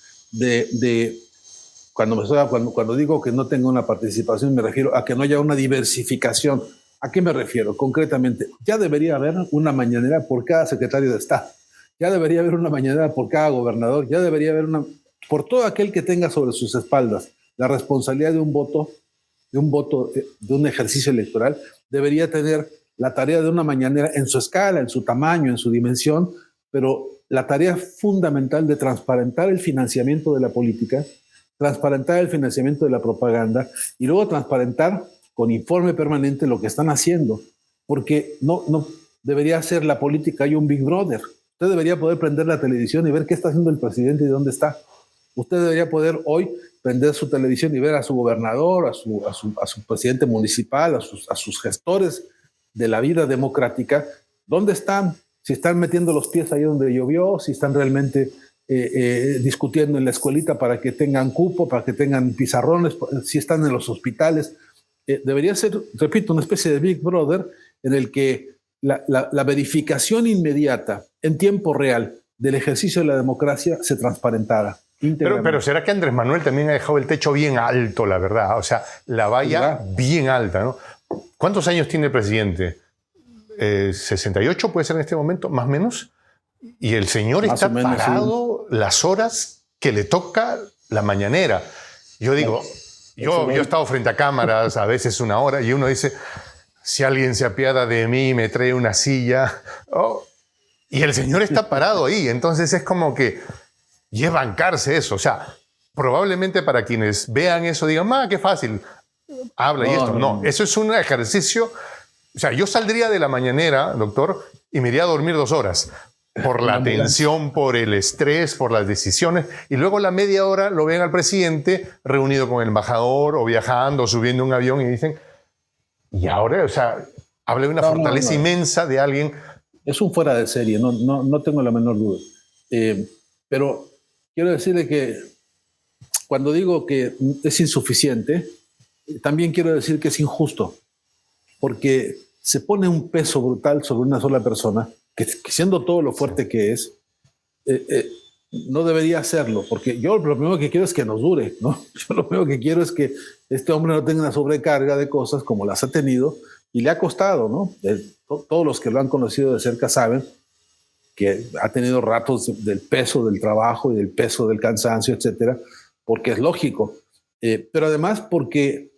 cuando digo que no tenga una participación, me refiero a que no haya una diversificación. ¿A qué me refiero? Concretamente, ya debería haber una mañanera por cada secretario de Estado, ya debería haber una mañanera por cada gobernador, ya debería haber una por todo aquel que tenga sobre sus espaldas la responsabilidad de un voto, de un ejercicio electoral, debería tener la tarea de una mañanera en su escala, en su tamaño, en su dimensión, pero la tarea fundamental de transparentar el financiamiento de la política, transparentar el financiamiento de la propaganda y luego transparentar con informe permanente lo que están haciendo, porque no debería ser la política y un Big Brother. Usted debería poder prender la televisión y ver qué está haciendo el presidente y dónde está. Usted debería poder hoy prender su televisión y ver a su gobernador, a su presidente municipal, a sus gestores de la vida democrática, dónde están, si están metiendo los pies ahí donde llovió, si están realmente discutiendo en la escuelita para que tengan cupo, para que tengan pizarrones, si están en los hospitales. Debería ser, repito, una especie de Big Brother en el que la verificación inmediata, en tiempo real, del ejercicio de la democracia se transparentara. Pero ¿será que Andrés Manuel también ha dejado el techo bien alto, la verdad? O sea, la valla bien alta, ¿no? ¿Cuántos años tiene el presidente? ¿68 puede ser en este momento, más o menos? Y el señor está parado las horas que le toca la mañanera. Yo digo, yo he estado frente a cámaras, a veces una hora, y uno dice, si alguien se apiada de mí, me trae una silla. Y el señor está parado ahí. Entonces es como que... Y es bancarse eso. O sea, probablemente para quienes vean eso digan, qué fácil, habla y esto. No, eso es un ejercicio. O sea, yo saldría de la mañanera, doctor, y me iría a dormir 2 horas. Por la tensión, por el estrés, por las decisiones. Y luego la media hora lo ven al presidente reunido con el embajador o viajando o subiendo un avión y dicen, y ahora, o sea, habla de una fortaleza inmensa de alguien. Es un fuera de serie, no tengo la menor duda. Pero quiero decirle que cuando digo que es insuficiente, también quiero decir que es injusto, porque se pone un peso brutal sobre una sola persona, que siendo todo lo fuerte que es, no debería hacerlo, porque yo lo primero que quiero es que nos dure, ¿no? Yo lo primero que quiero es que este hombre no tenga una sobrecarga de cosas como las ha tenido y le ha costado, ¿no? Todos los que lo han conocido de cerca saben que ha tenido ratos del peso del trabajo y del peso del cansancio, etcétera, porque es lógico. Pero además porque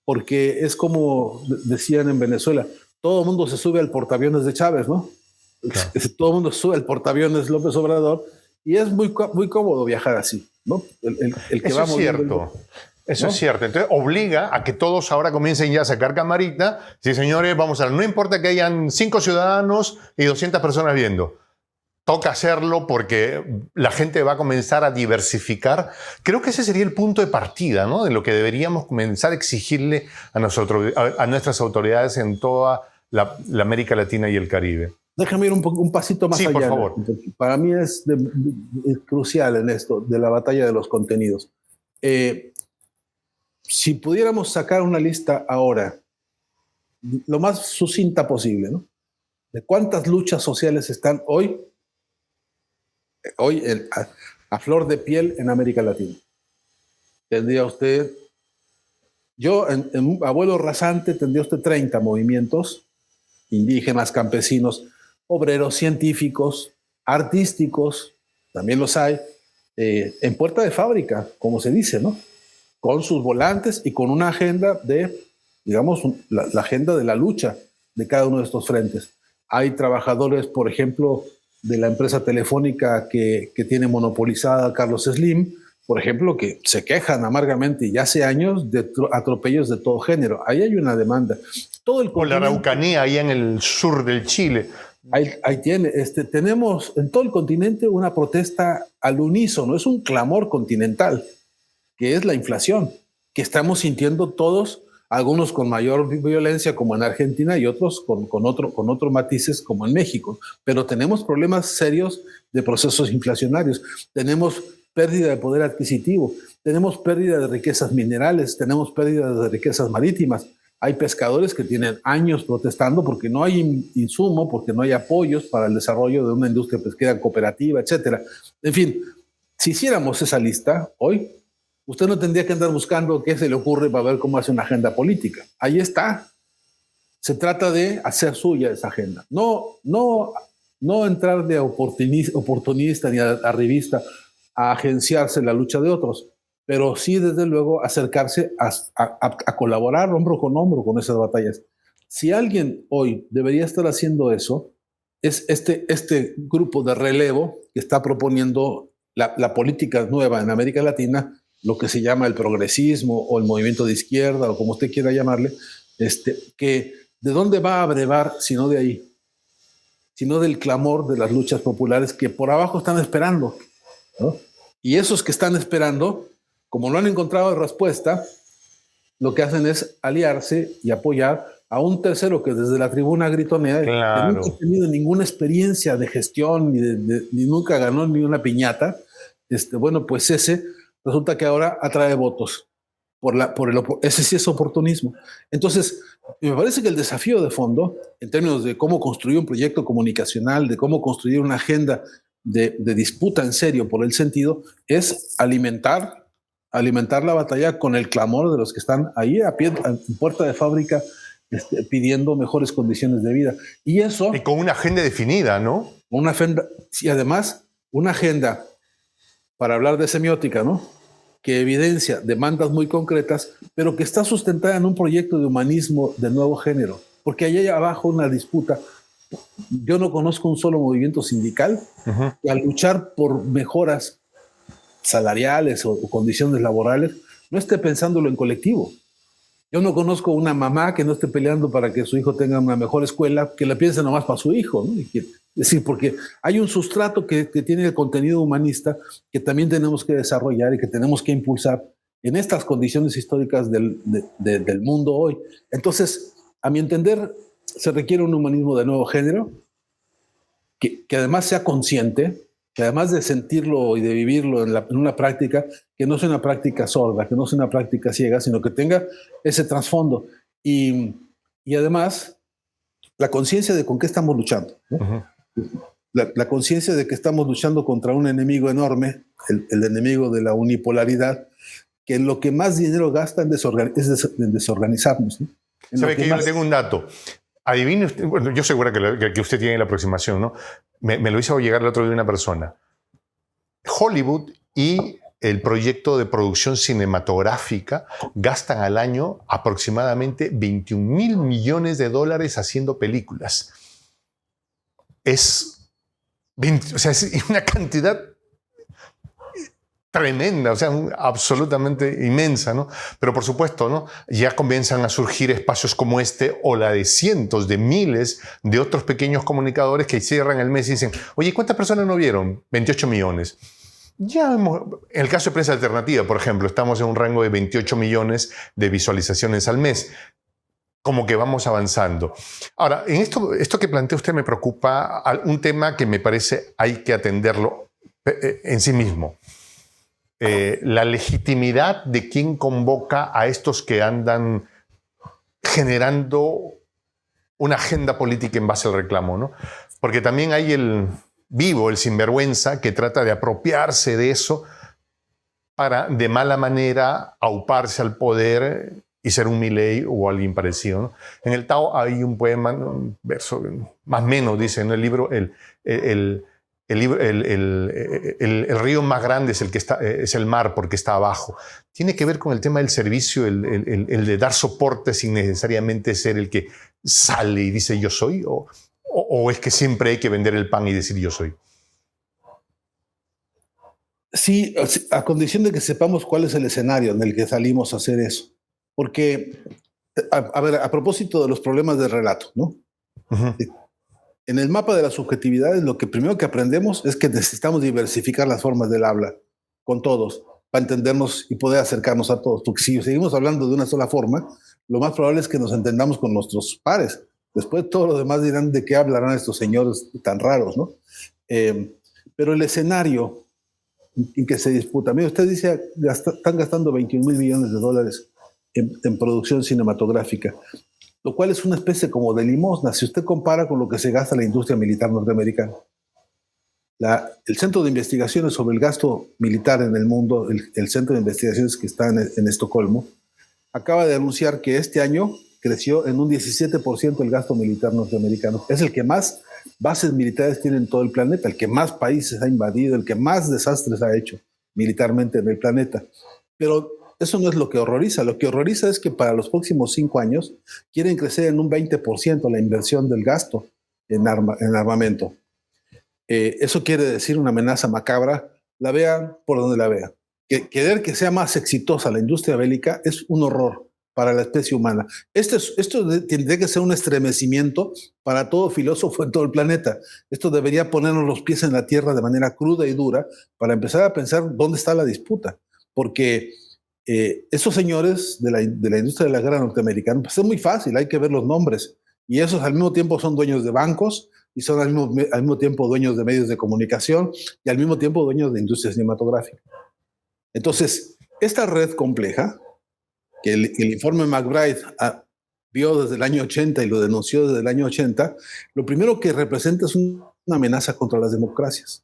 es como decían en Venezuela, todo el mundo se sube al portaaviones de Chávez, ¿no? Claro. Todo el mundo sube al portaaviones López Obrador y es muy cómodo viajar así, ¿no? El que eso es cierto. Eso, ¿no?, es cierto. Entonces obliga a que todos ahora comiencen ya a sacar camarita. Sí, señores, vamos a ver, no importa que hayan 5 ciudadanos y 200 personas viendo. Toca hacerlo porque la gente va a comenzar a diversificar. Creo que ese sería el punto de partida, ¿no?, de lo que deberíamos comenzar a exigirle a nuestras autoridades en toda la América Latina y el Caribe. Déjame ir un pasito más allá. Por favor. Para mí es crucial en esto de la batalla de los contenidos. Si pudiéramos sacar una lista ahora, lo más sucinta posible, ¿no?, de cuántas luchas sociales están hoy a flor de piel en América Latina. Tendría usted, en abuelo rasante, tendría usted 30 movimientos indígenas, campesinos, obreros, científicos, artísticos, también los hay, en puerta de fábrica, como se dice, ¿no?, con sus volantes y con una agenda digamos, la agenda de la lucha de cada uno de estos frentes. Hay trabajadores, por ejemplo, de la empresa telefónica que tiene monopolizada Carlos Slim, por ejemplo, que se quejan amargamente y hace años de atropellos de todo género. Ahí hay una demanda. Todo el o la Araucanía, ahí en el sur del Chile. Ahí tiene. Tenemos en todo el continente una protesta al unísono, es un clamor continental, que es la inflación, que estamos sintiendo todos, algunos con mayor violencia como en Argentina y otros con otros matices como en México. Pero tenemos problemas serios de procesos inflacionarios, tenemos pérdida de poder adquisitivo, tenemos pérdida de riquezas minerales, tenemos pérdida de riquezas marítimas. Hay pescadores que tienen años protestando porque no hay insumo, porque no hay apoyos para el desarrollo de una industria pesquera cooperativa, etcétera. En fin, si hiciéramos esa lista hoy, usted no tendría que andar buscando qué se le ocurre para ver cómo hace una agenda política. Ahí está. Se trata de hacer suya esa agenda. No entrar de oportunista ni arribista a agenciarse la lucha de otros, pero sí, desde luego, acercarse a colaborar hombro con esas batallas. Si alguien hoy debería estar haciendo eso, es este grupo de relevo que está proponiendo la política nueva en América Latina, lo que se llama el progresismo o el movimiento de izquierda o como usted quiera llamarle, que ¿de dónde va a brevar sino de ahí? Sino del clamor de las luchas populares que por abajo están esperando, ¿no? Y esos que están esperando, como no han encontrado respuesta, lo que hacen es aliarse y apoyar a un tercero que desde la tribuna gritonea, claro, que nunca ha tenido ninguna experiencia de gestión ni nunca ganó ni una piñata. Bueno, pues ese resulta que ahora atrae votos. Ese sí es oportunismo. Entonces, me parece que el desafío de fondo, en términos de cómo construir un proyecto comunicacional, de cómo construir una agenda de disputa en serio por el sentido, es alimentar la batalla con el clamor de los que están ahí en puerta de fábrica pidiendo mejores condiciones de vida. Y eso... Y con una agenda definida, ¿no? Una agenda, y además una agenda, para hablar de semiótica, ¿no?, que evidencia demandas muy concretas, pero que está sustentada en un proyecto de humanismo de nuevo género. Porque allá abajo una disputa. Yo no conozco un solo movimiento sindical que al luchar por mejoras salariales o condiciones laborales no esté pensándolo en colectivo. Yo no conozco una mamá que no esté peleando para que su hijo tenga una mejor escuela, que la piense nomás para su hijo, ¿no? Es decir, porque hay un sustrato que tiene el contenido humanista que también tenemos que desarrollar y que tenemos que impulsar en estas condiciones históricas del mundo hoy. Entonces, a mi entender, se requiere un humanismo de nuevo género que además sea consciente, que además de sentirlo y de vivirlo en una práctica, que no sea una práctica sorda, que no sea una práctica ciega, sino que tenga ese trasfondo. Y además, la conciencia de con qué estamos luchando, ¿no? la conciencia de que estamos luchando contra un enemigo enorme, el enemigo de la unipolaridad, que lo que más dinero gasta es en desorganizarnos, ¿no? ¿Sabe que yo le tengo un dato? Adivine usted, bueno, yo seguro que usted tiene la aproximación, ¿no? Me lo hizo llegar el otro día una persona. Hollywood y el proyecto de producción cinematográfica gastan al año aproximadamente $21,000 millones haciendo películas. Es una cantidad tremenda, o sea, absolutamente inmensa, ¿no? Pero por supuesto, ¿no? Ya comienzan a surgir espacios como este o la de cientos de miles de otros pequeños comunicadores que cierran el mes y dicen, oye, ¿cuántas personas no vieron? 28 millones. En el caso de Prensa Alternativa, por ejemplo, estamos en un rango de 28 millones de visualizaciones al mes. Como que vamos avanzando. Ahora, en esto que plantea usted me preocupa un tema que me parece hay que atenderlo en sí mismo. La legitimidad de quien convoca a estos que andan generando una agenda política en base al reclamo, ¿no? Porque también hay el sinvergüenza, que trata de apropiarse de eso para, de mala manera, auparse al poder y ser un Milei o alguien parecido, ¿no? En el Tao hay un poema, un verso, más o menos, dice en el libro, el río más grande es el mar porque está abajo. Tiene que ver con el tema del servicio, el de dar soporte sin necesariamente ser el que sale y dice yo soy, o es que siempre hay que vender el pan y decir yo soy. Sí, a condición de que sepamos cuál es el escenario en el que salimos a hacer eso. Porque, a ver, a propósito de los problemas del relato, ¿no? Uh-huh. En el mapa de las subjetividades, lo que primero que aprendemos es que necesitamos diversificar las formas del habla con todos, para entendernos y poder acercarnos a todos. Porque si seguimos hablando de una sola forma, lo más probable es que nos entendamos con nuestros pares. Después todos los demás dirán de qué hablarán estos señores tan raros, ¿no? Pero el escenario en que se disputa, mira, usted dice, están gastando $21,000 millones en producción cinematográfica, lo cual es una especie como de limosna si usted compara con lo que se gasta la industria militar norteamericana. El Centro de Investigaciones sobre el Gasto Militar en el Mundo, el Centro de Investigaciones que está en Estocolmo, acaba de anunciar que este año creció en un 17% el gasto militar norteamericano. Es el que más bases militares tiene en todo el planeta, el que más países ha invadido, el que más desastres ha hecho militarmente en el planeta. Pero eso no es lo que horroriza. Lo que horroriza es que para los próximos 5 años quieren crecer en un 20% la inversión del gasto en armamento. Eso quiere decir una amenaza macabra, la vea por donde la vea. Querer que sea más exitosa la industria bélica es un horror para la especie humana. Esto tendría que ser un estremecimiento para todo filósofo en todo el planeta. Esto debería ponernos los pies en la tierra de manera cruda y dura para empezar a pensar dónde está la disputa. Porque esos señores de la industria de la guerra norteamericana, pues es muy fácil, hay que ver los nombres. Y esos al mismo tiempo son dueños de bancos y son al mismo tiempo dueños de medios de comunicación y al mismo tiempo dueños de industria cinematográfica. Entonces, esta red compleja, que el informe McBride vio desde el año 80 y lo denunció desde el año 80, lo primero que representa es una amenaza contra las democracias,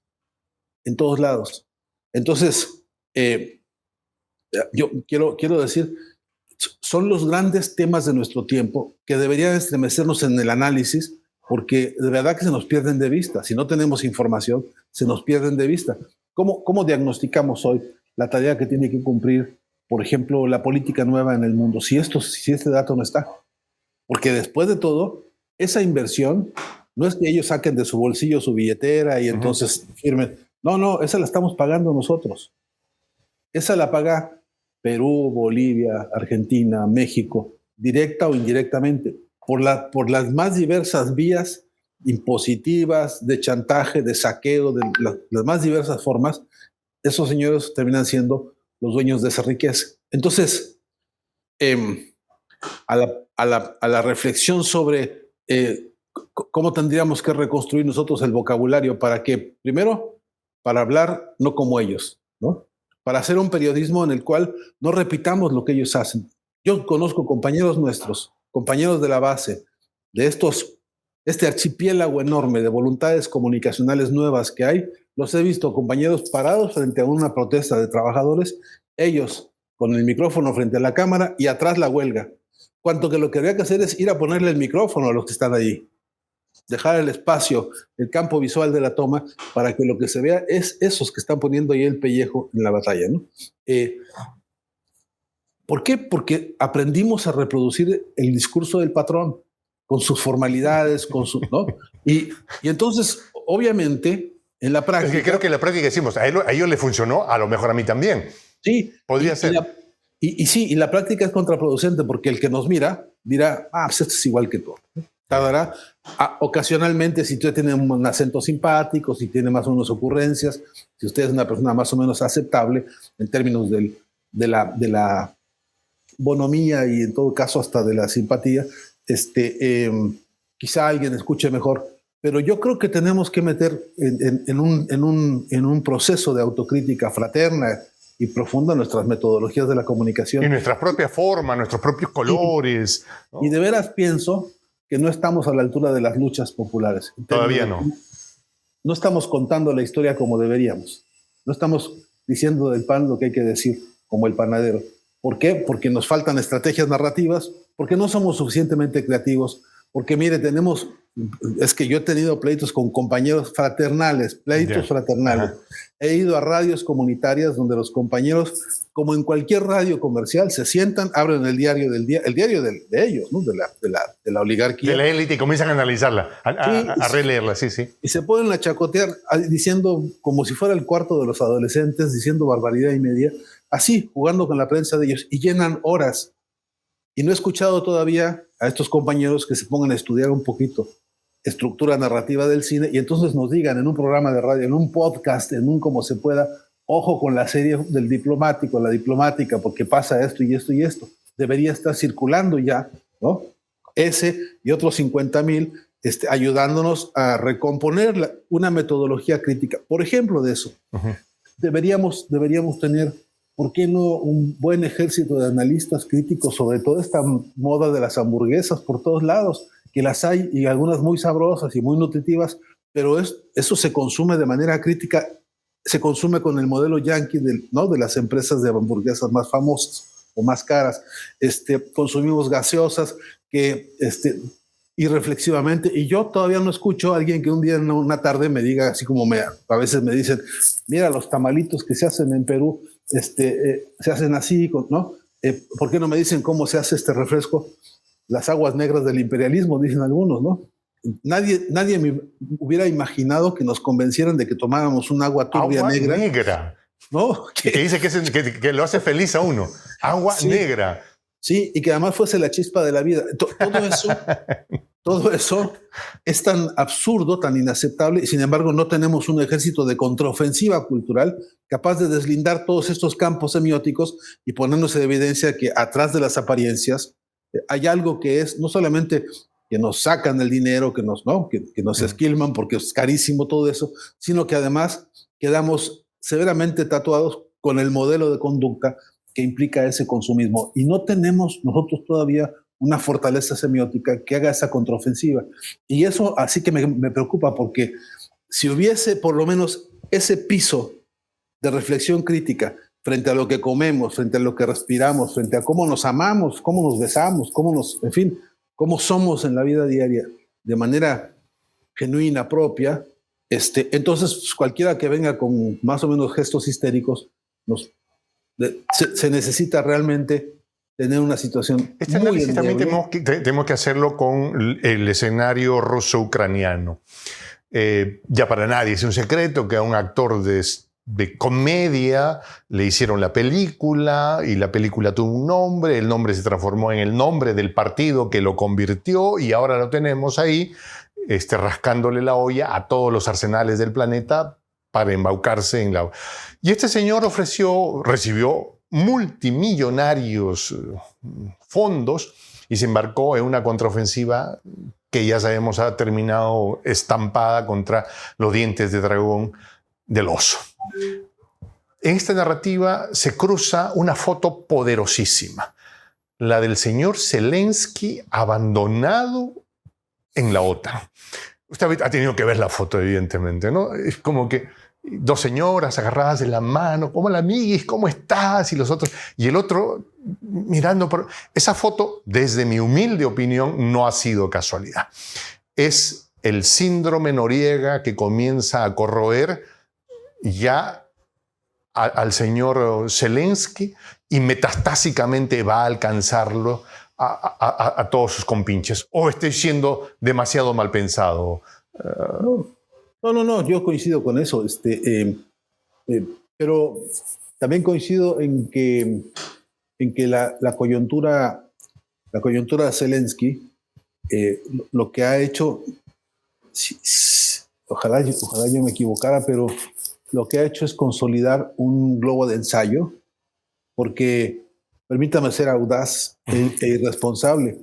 en todos lados. Entonces, yo quiero decir, son los grandes temas de nuestro tiempo que deberían estremecernos en el análisis, porque de verdad que se nos pierden de vista. Si no tenemos información, se nos pierden de vista. ¿Cómo diagnosticamos hoy la tarea que tiene que cumplir, por ejemplo, la política nueva en el mundo, si este dato no está? Porque después de todo, esa inversión no es que ellos saquen de su bolsillo su billetera y entonces firmen. No, esa la estamos pagando nosotros. Esa la paga Perú, Bolivia, Argentina, México, directa o indirectamente, por las más diversas vías impositivas, de chantaje, de saqueo, de las más diversas formas. Esos señores terminan siendo los dueños de esa riqueza. Entonces, a la reflexión sobre cómo tendríamos que reconstruir nosotros el vocabulario para que, primero, para hablar no como ellos, ¿no? Para hacer un periodismo en el cual no repitamos lo que ellos hacen. Yo conozco compañeros nuestros, compañeros de la base, de estos este archipiélago enorme de voluntades comunicacionales nuevas que hay, los he visto compañeros parados frente a una protesta de trabajadores, ellos con el micrófono frente a la cámara y atrás la huelga. Cuanto que lo que habría que hacer es ir a ponerle el micrófono a los que están allí, dejar el espacio, el campo visual de la toma, para que lo que se vea es esos que están poniendo ahí el pellejo en la batalla, ¿no? ¿Por qué? Porque aprendimos a reproducir el discurso del patrón, con sus formalidades, ¿no? Y entonces, obviamente, en la práctica... Es que creo que en la práctica decimos, a ellos le funcionó, a lo mejor a mí también. Sí. Podría ser. Sí, y la práctica es contraproducente, porque el que nos mira dirá, pues esto es igual que tú. Tardará. Ocasionalmente, si usted tiene un acento simpático, si tiene más o menos ocurrencias, si usted es una persona más o menos aceptable en términos de la bonomía y en todo caso hasta de la simpatía, quizá alguien escuche mejor, pero yo creo que tenemos que meter en un proceso de autocrítica fraterna y profunda nuestras metodologías de la comunicación. Y nuestras propias formas, nuestros propios colores. ¿No? Y de veras pienso que no estamos a la altura de las luchas populares. Todavía no. No estamos contando la historia como deberíamos. No estamos diciendo del pan lo que hay que decir, como el panadero. ¿Por qué? Porque nos faltan estrategias narrativas, porque no somos suficientemente creativos, porque mire, es que yo he tenido pleitos con compañeros fraternales, fraternales. He ido a radios comunitarias donde los compañeros, como en cualquier radio comercial, se sientan, abren el diario de ellos, ¿no? de la oligarquía. De la élite, y comienzan a analizarla, a releerla, sí. Y se ponen a chacotear diciendo, como si fuera el cuarto de los adolescentes, diciendo barbaridad y media, así, jugando con la prensa de ellos, y llenan horas. Y no he escuchado todavía a estos compañeros que se pongan a estudiar un poquito estructura narrativa del cine y entonces nos digan en un programa de radio, en un podcast, en un como se pueda, ojo con la serie del diplomático, la diplomática, porque pasa esto y esto y esto. Debería estar circulando ya, ¿no? Ese y otros 50,000 ayudándonos a recomponer una metodología crítica. Por ejemplo, de eso, deberíamos tener, ¿por qué no un buen ejército de analistas críticos sobre toda esta moda de las hamburguesas por todos lados? Que las hay y algunas muy sabrosas y muy nutritivas, pero eso se consume de manera crítica, se consume con el modelo yankee ¿no? de las empresas de hamburguesas más famosas o más caras. Consumimos gaseosas que irreflexivamente, y yo todavía no escucho a alguien que un día en una tarde me diga, así como a veces me dicen, mira los tamalitos que se hacen en Perú, se hacen así, ¿no? ¿Por qué no me dicen cómo se hace este refresco? Las aguas negras del imperialismo, dicen algunos, ¿no? Nadie me hubiera imaginado que nos convencieran de que tomáramos un agua turbia negra. ¿No? Que dice que lo hace feliz a uno. Agua negra. Sí, y que además fuese la chispa de la vida. Todo eso es tan absurdo, tan inaceptable, y sin embargo no tenemos un ejército de contraofensiva cultural capaz de deslindar todos estos campos semióticos y ponernos en evidencia que atrás de las apariencias hay algo que es no solamente que nos sacan el dinero, que nos esquilman porque es carísimo todo eso, sino que además quedamos severamente tatuados con el modelo de conducta que implica ese consumismo. Y no tenemos nosotros todavía una fortaleza semiótica que haga esa contraofensiva. Y eso así que me preocupa, porque si hubiese por lo menos ese piso de reflexión crítica frente a lo que comemos, frente a lo que respiramos, frente a cómo nos amamos, cómo nos besamos, en fin, cómo somos en la vida diaria de manera genuina, propia, entonces cualquiera que venga con más o menos gestos histéricos, se necesita realmente tener una situación este muy análisis también tenemos que hacerlo con el escenario ruso-ucraniano. Ya para nadie es un secreto que a un actor de comedia le hicieron la película, y la película tuvo un nombre, el nombre se transformó en el nombre del partido que lo convirtió, y ahora lo tenemos ahí rascándole la olla a todos los arsenales del planeta para embaucarse en la... Y este señor recibió multimillonarios fondos y se embarcó en una contraofensiva que ya sabemos ha terminado estampada contra los dientes de dragón del oso. En esta narrativa se cruza una foto poderosísima, la del señor Zelensky abandonado en la OTAN. Usted ha tenido que ver la foto, evidentemente, ¿no? Es como que dos señoras agarradas de la mano, ¿cómo la amiguis? ¿Cómo estás? Y los otros, y el otro mirando por... Esa foto, desde mi humilde opinión, no ha sido casualidad. Es el síndrome Noriega que comienza a corroer ya al señor Zelensky y metastásicamente va a alcanzarlo a todos sus compinches. ¿O estoy siendo demasiado mal pensado? No, yo coincido con eso, pero también coincido en que la coyuntura de Zelensky, lo que ha hecho, ojalá yo me equivocara, pero lo que ha hecho es consolidar un globo de ensayo, porque, permítame ser audaz e irresponsable,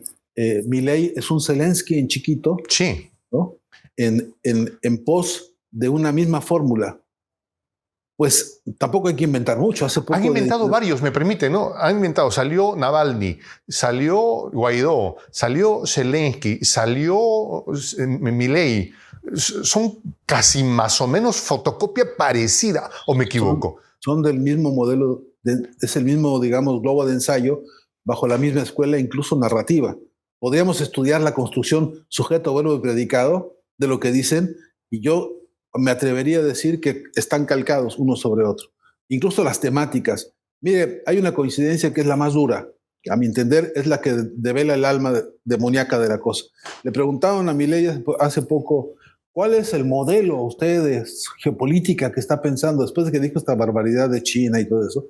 Milei es un Zelensky en chiquito, Sí. ¿no? En pos de una misma fórmula. Pues tampoco hay que inventar mucho. Hace poco Han inventado varios, me permite, ¿no? Han inventado, salió Navalny, salió Guaidó, salió Zelensky, salió Milei. Son casi más o menos fotocopia parecida, ¿o me equivoco? Son del mismo modelo, es el mismo, digamos, globo de ensayo, bajo la misma escuela, incluso narrativa. Podríamos estudiar la construcción sujeto, verbo y predicado de lo que dicen, y yo me atrevería a decir que están calcados uno sobre otro. Incluso las temáticas. Mire, hay una coincidencia que es la más dura, a mi entender, es la que devela el alma demoníaca de la cosa. Le preguntaban a Milei hace poco, ¿cuál es el modelo usted de geopolítica que está pensando después de que dijo esta barbaridad de China y todo eso?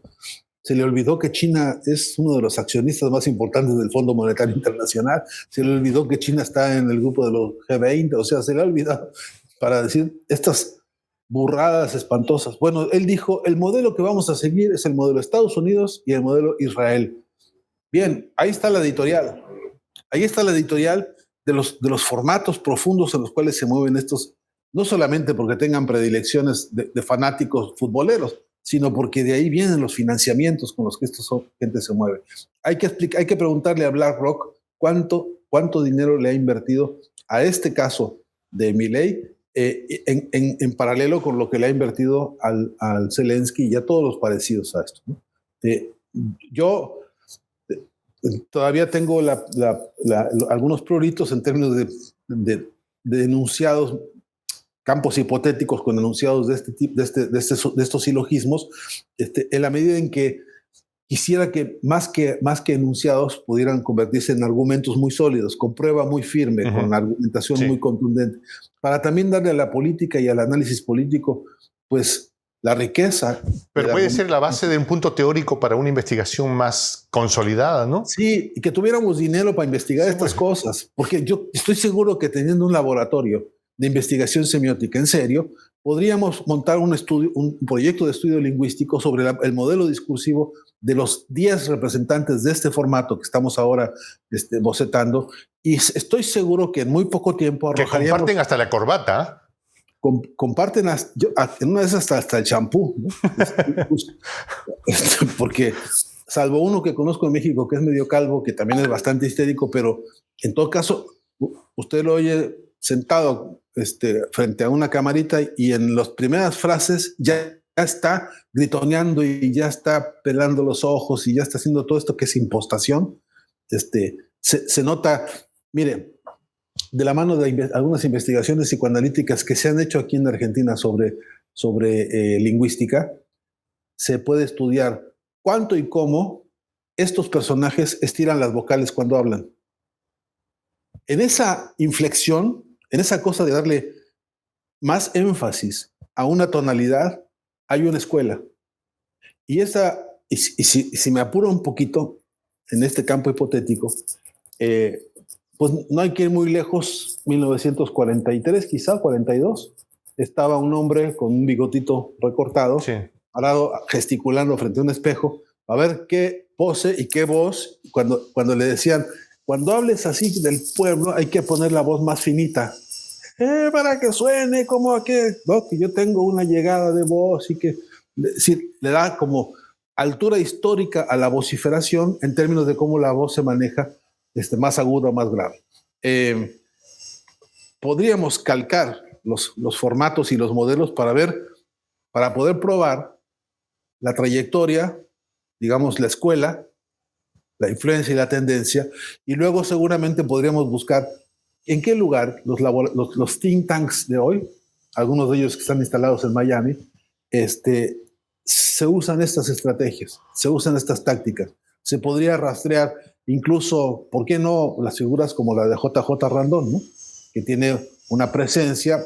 Se le olvidó que China es uno de los accionistas más importantes del Fondo Monetario Internacional. Se le olvidó que China está en el grupo de los G20. O sea, se le ha olvidado para decir estas burradas espantosas. Bueno, él dijo, el modelo que vamos a seguir es el modelo Estados Unidos y el modelo Israel. Bien, ahí está la editorial. Ahí está la editorial de los formatos profundos en los cuales se mueven estos, no solamente porque tengan predilecciones de fanáticos futboleros, sino porque de ahí vienen los financiamientos con los que esta gente se mueve. Hay que preguntarle a BlackRock cuánto dinero le ha invertido a este caso de Milei en paralelo con lo que le ha invertido al Zelensky y a todos los parecidos a esto, ¿no? Yo todavía tengo algunos pruritos en términos de enunciados, campos hipotéticos con enunciados de este tipo, de estos silogismos, en la medida en que quisiera que más que enunciados pudieran convertirse en argumentos muy sólidos, con prueba muy firme, con argumentación muy contundente, para también darle a la política y al análisis político, pues, la riqueza. Pero puede ser la base de un punto teórico para una investigación más consolidada, ¿no? Sí, y que tuviéramos dinero para investigar estas cosas, porque yo estoy seguro que teniendo un laboratorio de investigación semiótica en serio, podríamos montar un proyecto de estudio lingüístico sobre el modelo discursivo de los 10 representantes de este formato que estamos ahora bocetando, y estoy seguro que en muy poco tiempo arrojaríamos... Que comparten hasta la corbata. Comparten en una de esas hasta el champú, ¿no? Porque salvo uno que conozco en México que es medio calvo, que también es bastante histérico, pero en todo caso usted lo oye sentado frente a una camarita y en las primeras frases ya está gritoneando y ya está pelando los ojos y ya está haciendo todo esto que es impostación. Se nota, mire, de la mano de algunas investigaciones psicoanalíticas que se han hecho aquí en Argentina sobre lingüística, se puede estudiar cuánto y cómo estos personajes estiran las vocales cuando hablan. En esa inflexión, en esa cosa de darle más énfasis a una tonalidad, hay una escuela. Y si me apuro un poquito en este campo hipotético, pues no hay que ir muy lejos, 1943 quizá, 42, estaba un hombre con un bigotito recortado, parado gesticulando frente a un espejo, a ver qué pose y qué voz, cuando le decían, cuando hables así del pueblo hay que poner la voz más finita, para que suene como que yo tengo una llegada de voz y que le da como altura histórica a la vociferación en términos de cómo la voz se maneja, más aguda o más grave. podríamos calcar los formatos y los modelos para poder probar la trayectoria, digamos, la escuela, la influencia y la tendencia, y luego seguramente podríamos buscar en qué lugar los think tanks de hoy, algunos de ellos que están instalados en Miami, se usan estas estrategias, se usan estas tácticas. Se podría rastrear incluso, ¿por qué no?, las figuras como la de JJ Randón, ¿no?, que tiene una presencia,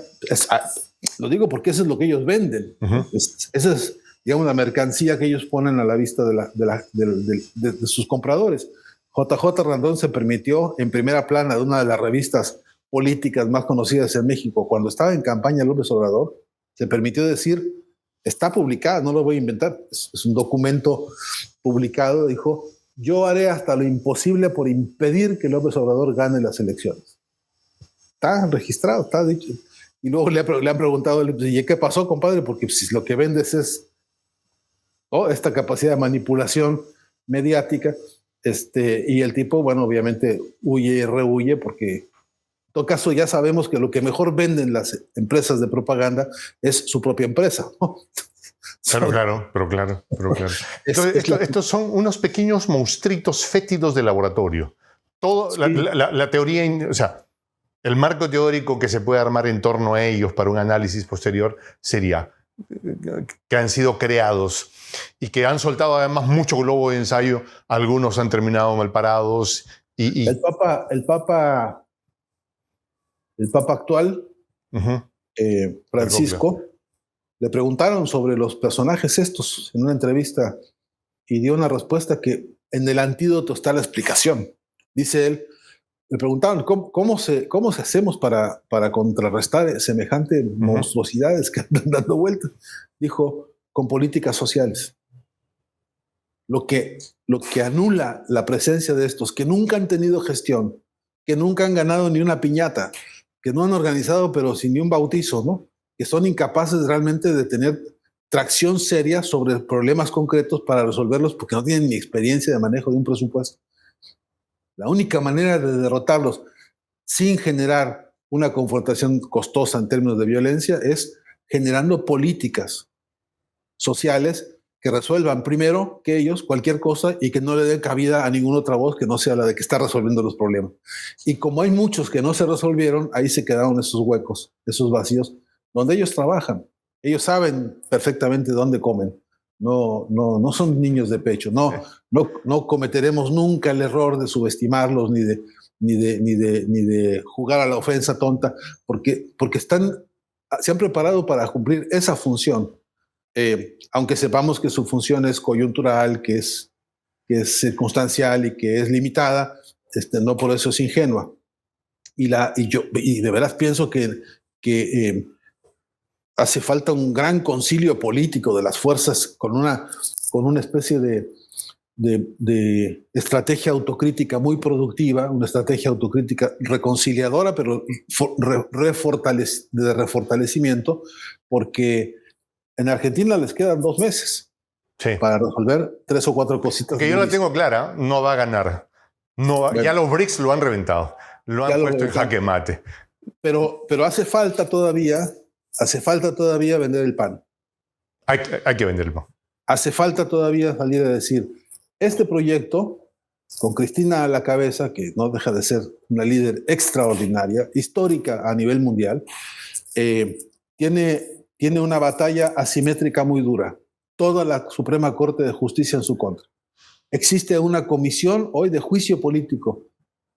lo digo porque eso es lo que ellos venden. Uh-huh. Esa es, digamos, la mercancía que ellos ponen a la vista de sus compradores. JJ Randón se permitió en primera plana de una de las revistas políticas más conocidas en México, cuando estaba en campaña López Obrador, se permitió decir, está publicada, no lo voy a inventar, es un documento publicado, dijo, yo haré hasta lo imposible por impedir que López Obrador gane las elecciones. Está registrado, está dicho. Y luego le han preguntado, ¿y qué pasó, compadre? Porque si lo que vendes es esta capacidad de manipulación mediática, y el tipo, bueno, obviamente huye y rehuye, porque en todo caso ya sabemos que lo que mejor venden las empresas de propaganda es su propia empresa, ¿no? Claro. Entonces, estos son unos pequeños monstruitos fétidos de laboratorio. Todo, sí. la teoría, o sea, el marco teórico que se puede armar en torno a ellos para un análisis posterior sería que han sido creados y que han soltado además mucho globo de ensayo. Algunos han terminado mal parados. El Papa actual, uh-huh, Francisco, le preguntaron sobre los personajes estos en una entrevista y dio una respuesta que en el antídoto está la explicación. Dice él, le preguntaron cómo se hacemos para contrarrestar semejante monstruosidades que andan dando vueltas. Dijo, con políticas sociales. Lo que anula la presencia de estos que nunca han tenido gestión, que nunca han ganado ni una piñata, que no han organizado pero sin ni un bautizo, ¿no?, que son incapaces realmente de tener tracción seria sobre problemas concretos para resolverlos porque no tienen ni experiencia de manejo de un presupuesto. La única manera de derrotarlos sin generar una confrontación costosa en términos de violencia es generando políticas sociales que resuelvan primero que ellos cualquier cosa y que no le den cabida a ninguna otra voz que no sea la de que está resolviendo los problemas. Y como hay muchos que no se resolvieron, ahí se quedaron esos huecos, esos vacíos, donde ellos trabajan. Ellos saben perfectamente dónde comen. No son niños de pecho. No cometeremos nunca el error de subestimarlos ni de jugar a la ofensa tonta, porque se han preparado para cumplir esa función. Aunque sepamos que su función es coyuntural, que es circunstancial y que es limitada, no por eso es ingenua. Y de veras pienso que hace falta un gran concilio político de las fuerzas con una especie de estrategia autocrítica muy productiva, una estrategia autocrítica reconciliadora, pero de refortalecimiento, porque en Argentina les quedan 2 meses, sí, para resolver 3 o 4 cositas. Que yo la tengo clara, no va a ganar. Bueno, ya los BRICS lo han reventado, lo han puesto en jaque mate. Pero hace falta todavía vender el pan. Hay que vender el pan. Hace falta todavía salir a decir, este proyecto, con Cristina a la cabeza, que no deja de ser una líder extraordinaria, histórica a nivel mundial, tiene una batalla asimétrica muy dura. Toda la Suprema Corte de Justicia en su contra. Existe una comisión hoy de juicio político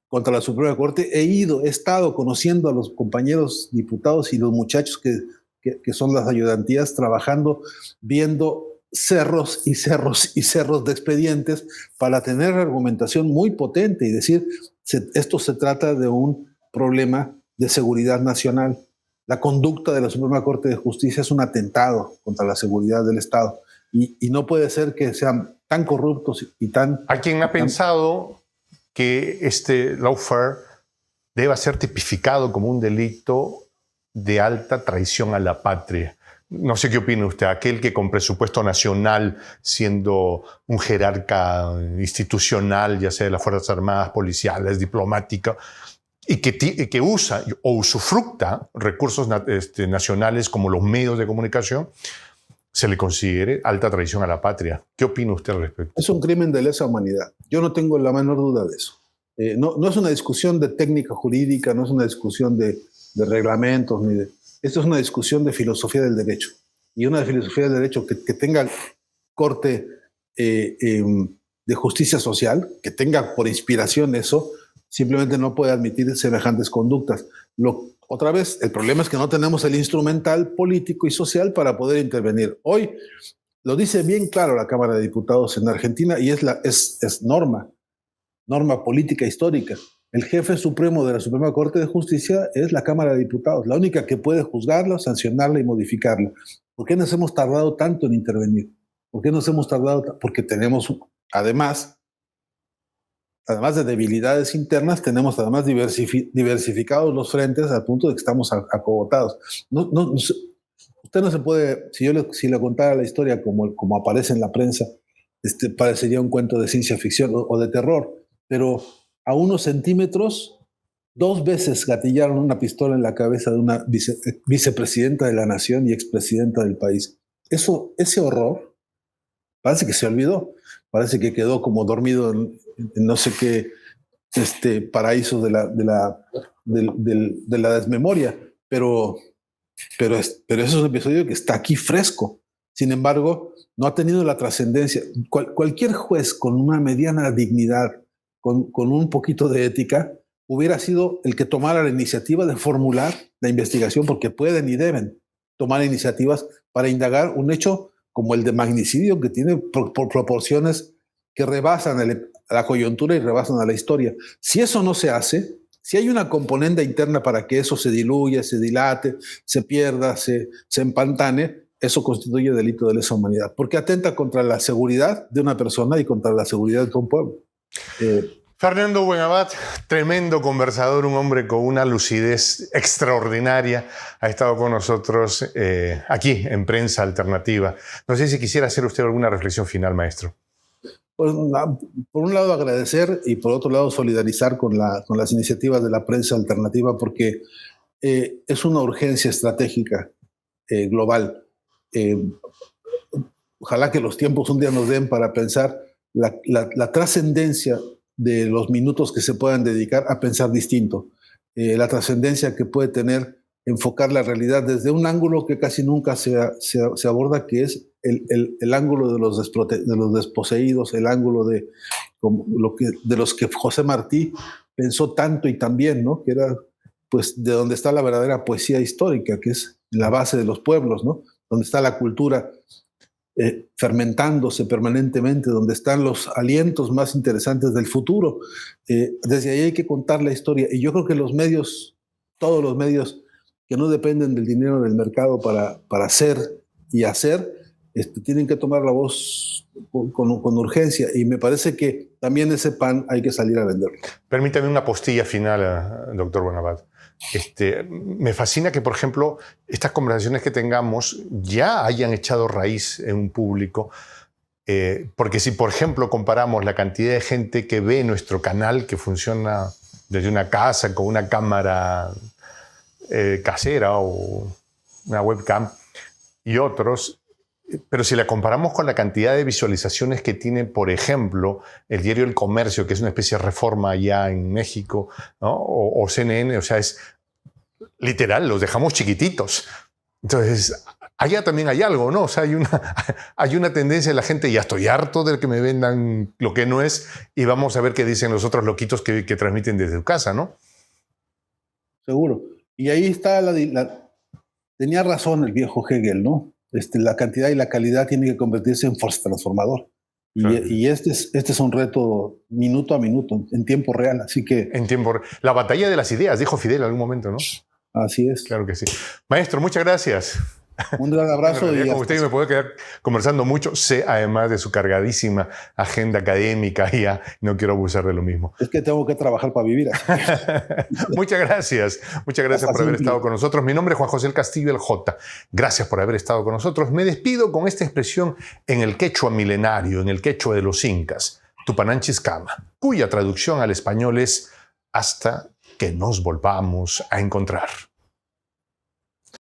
contra la Suprema Corte. He estado conociendo a los compañeros diputados y los muchachos que son las ayudantías, trabajando, viendo cerros y cerros y cerros de expedientes para tener argumentación muy potente y decir, esto se trata de un problema de seguridad nacional. La conducta de la Suprema Corte de Justicia es un atentado contra la seguridad del Estado y no puede ser que sean tan corruptos y tan... ¿A quién ha pensado que este lawfare deba ser tipificado como un delito de alta traición a la patria? No sé qué opina usted, aquel que con presupuesto nacional, siendo un jerarca institucional, ya sea de las Fuerzas Armadas, policiales, diplomática, y que usa o usufructa recursos nacionales como los medios de comunicación, se le considere alta traición a la patria. ¿Qué opina usted al respecto? Es un crimen de lesa humanidad. Yo no tengo la menor duda de eso. No es una discusión de técnica jurídica, no es una discusión de reglamentos, esto es una discusión de filosofía del derecho. Y una filosofía del derecho que tenga corte de justicia social, que tenga por inspiración eso, simplemente no puede admitir semejantes conductas. Otra vez, el problema es que no tenemos el instrumental político y social para poder intervenir. Hoy lo dice bien claro la Cámara de Diputados en Argentina y es norma política histórica. El jefe supremo de la Suprema Corte de Justicia es la Cámara de Diputados, la única que puede juzgarla, sancionarla y modificarla. ¿Por qué nos hemos tardado tanto en intervenir? ¿Por qué nos hemos tardado? Porque tenemos, además de debilidades internas, tenemos además diversificados los frentes al punto de que estamos acogotados. Usted no se puede, si le contara la historia como aparece en la prensa, parecería un cuento de ciencia ficción o de terror, pero a unos centímetros, 2 veces gatillaron una pistola en la cabeza de una vicepresidenta de la nación y expresidenta del país. Ese horror parece que se olvidó, parece que quedó como dormido en no sé qué paraíso de la desmemoria, pero eso es un episodio que está aquí fresco. Sin embargo, no ha tenido la trascendencia. Cualquier juez con una mediana dignidad, con un poquito de ética, hubiera sido el que tomara la iniciativa de formular la investigación, porque pueden y deben tomar iniciativas para indagar un hecho como el de magnicidio, que tiene por proporciones que rebasan la coyuntura y rebasan a la historia. Si eso no se hace, si hay una componente interna para que eso se diluya, se dilate, se pierda, se empantane, eso constituye delito de lesa humanidad, porque atenta contra la seguridad de una persona y contra la seguridad de un pueblo. Fernando Buenabad, tremendo conversador, un hombre con una lucidez extraordinaria, ha estado con nosotros aquí en Prensa Alternativa. No sé si quisiera hacer usted alguna reflexión final, maestro. Por un lado agradecer y por otro lado solidarizar con las iniciativas de la Prensa Alternativa, porque es una urgencia estratégica global. Ojalá que los tiempos un día nos den para pensar la trascendencia de los minutos que se puedan dedicar a pensar distinto, la trascendencia que puede tener enfocar la realidad desde un ángulo que casi nunca se aborda, que es el ángulo de los desposeídos, el ángulo de los que José Martí pensó tanto y también, ¿no? Que era pues de donde está la verdadera poesía histórica, que es la base de los pueblos, ¿no? Donde está la cultura fermentándose permanentemente, donde están los alientos más interesantes del futuro. Desde ahí hay que contar la historia. Y yo creo que los medios, todos los medios que no dependen del dinero del mercado para ser y hacer, tienen que tomar la voz con urgencia. Y me parece que también ese pan hay que salir a venderlo. Permítame una postilla final, doctor Buenabad. Me fascina que, por ejemplo, estas conversaciones que tengamos ya hayan echado raíz en un público, porque si, por ejemplo, comparamos la cantidad de gente que ve nuestro canal, que funciona desde una casa con una cámara casera o una webcam, y otros, pero si la comparamos con la cantidad de visualizaciones que tiene, por ejemplo, el diario El Comercio, que es una especie de Reforma allá en México, ¿no? o CNN, o sea, es literal, los dejamos chiquititos. Entonces, allá también hay algo, ¿no? O sea, hay una tendencia de la gente, ya estoy harto de que me vendan lo que no es, y vamos a ver qué dicen los otros loquitos que transmiten desde su casa, ¿no? Seguro. Y ahí está tenía razón el viejo Hegel, ¿no? La cantidad y la calidad tienen que convertirse en fuerza transformador. Y este es un reto minuto a minuto, en tiempo real. Así que... La batalla de las ideas, dijo Fidel en algún momento, ¿no? Así es. Claro que sí. Maestro, muchas gracias. Un gran abrazo. Con usted me puedo quedar conversando mucho. Sé, además de su cargadísima agenda académica, y ya no quiero abusar de lo mismo. Es que tengo que trabajar para vivir. Muchas gracias. Muchas gracias por haber estado con nosotros. Mi nombre es Juan José El Castillo, el J. Gracias por haber estado con nosotros. Me despido con esta expresión en el quechua milenario, en el quechua de los incas, Tupananchis Kama, cuya traducción al español es hasta que nos volvamos a encontrar.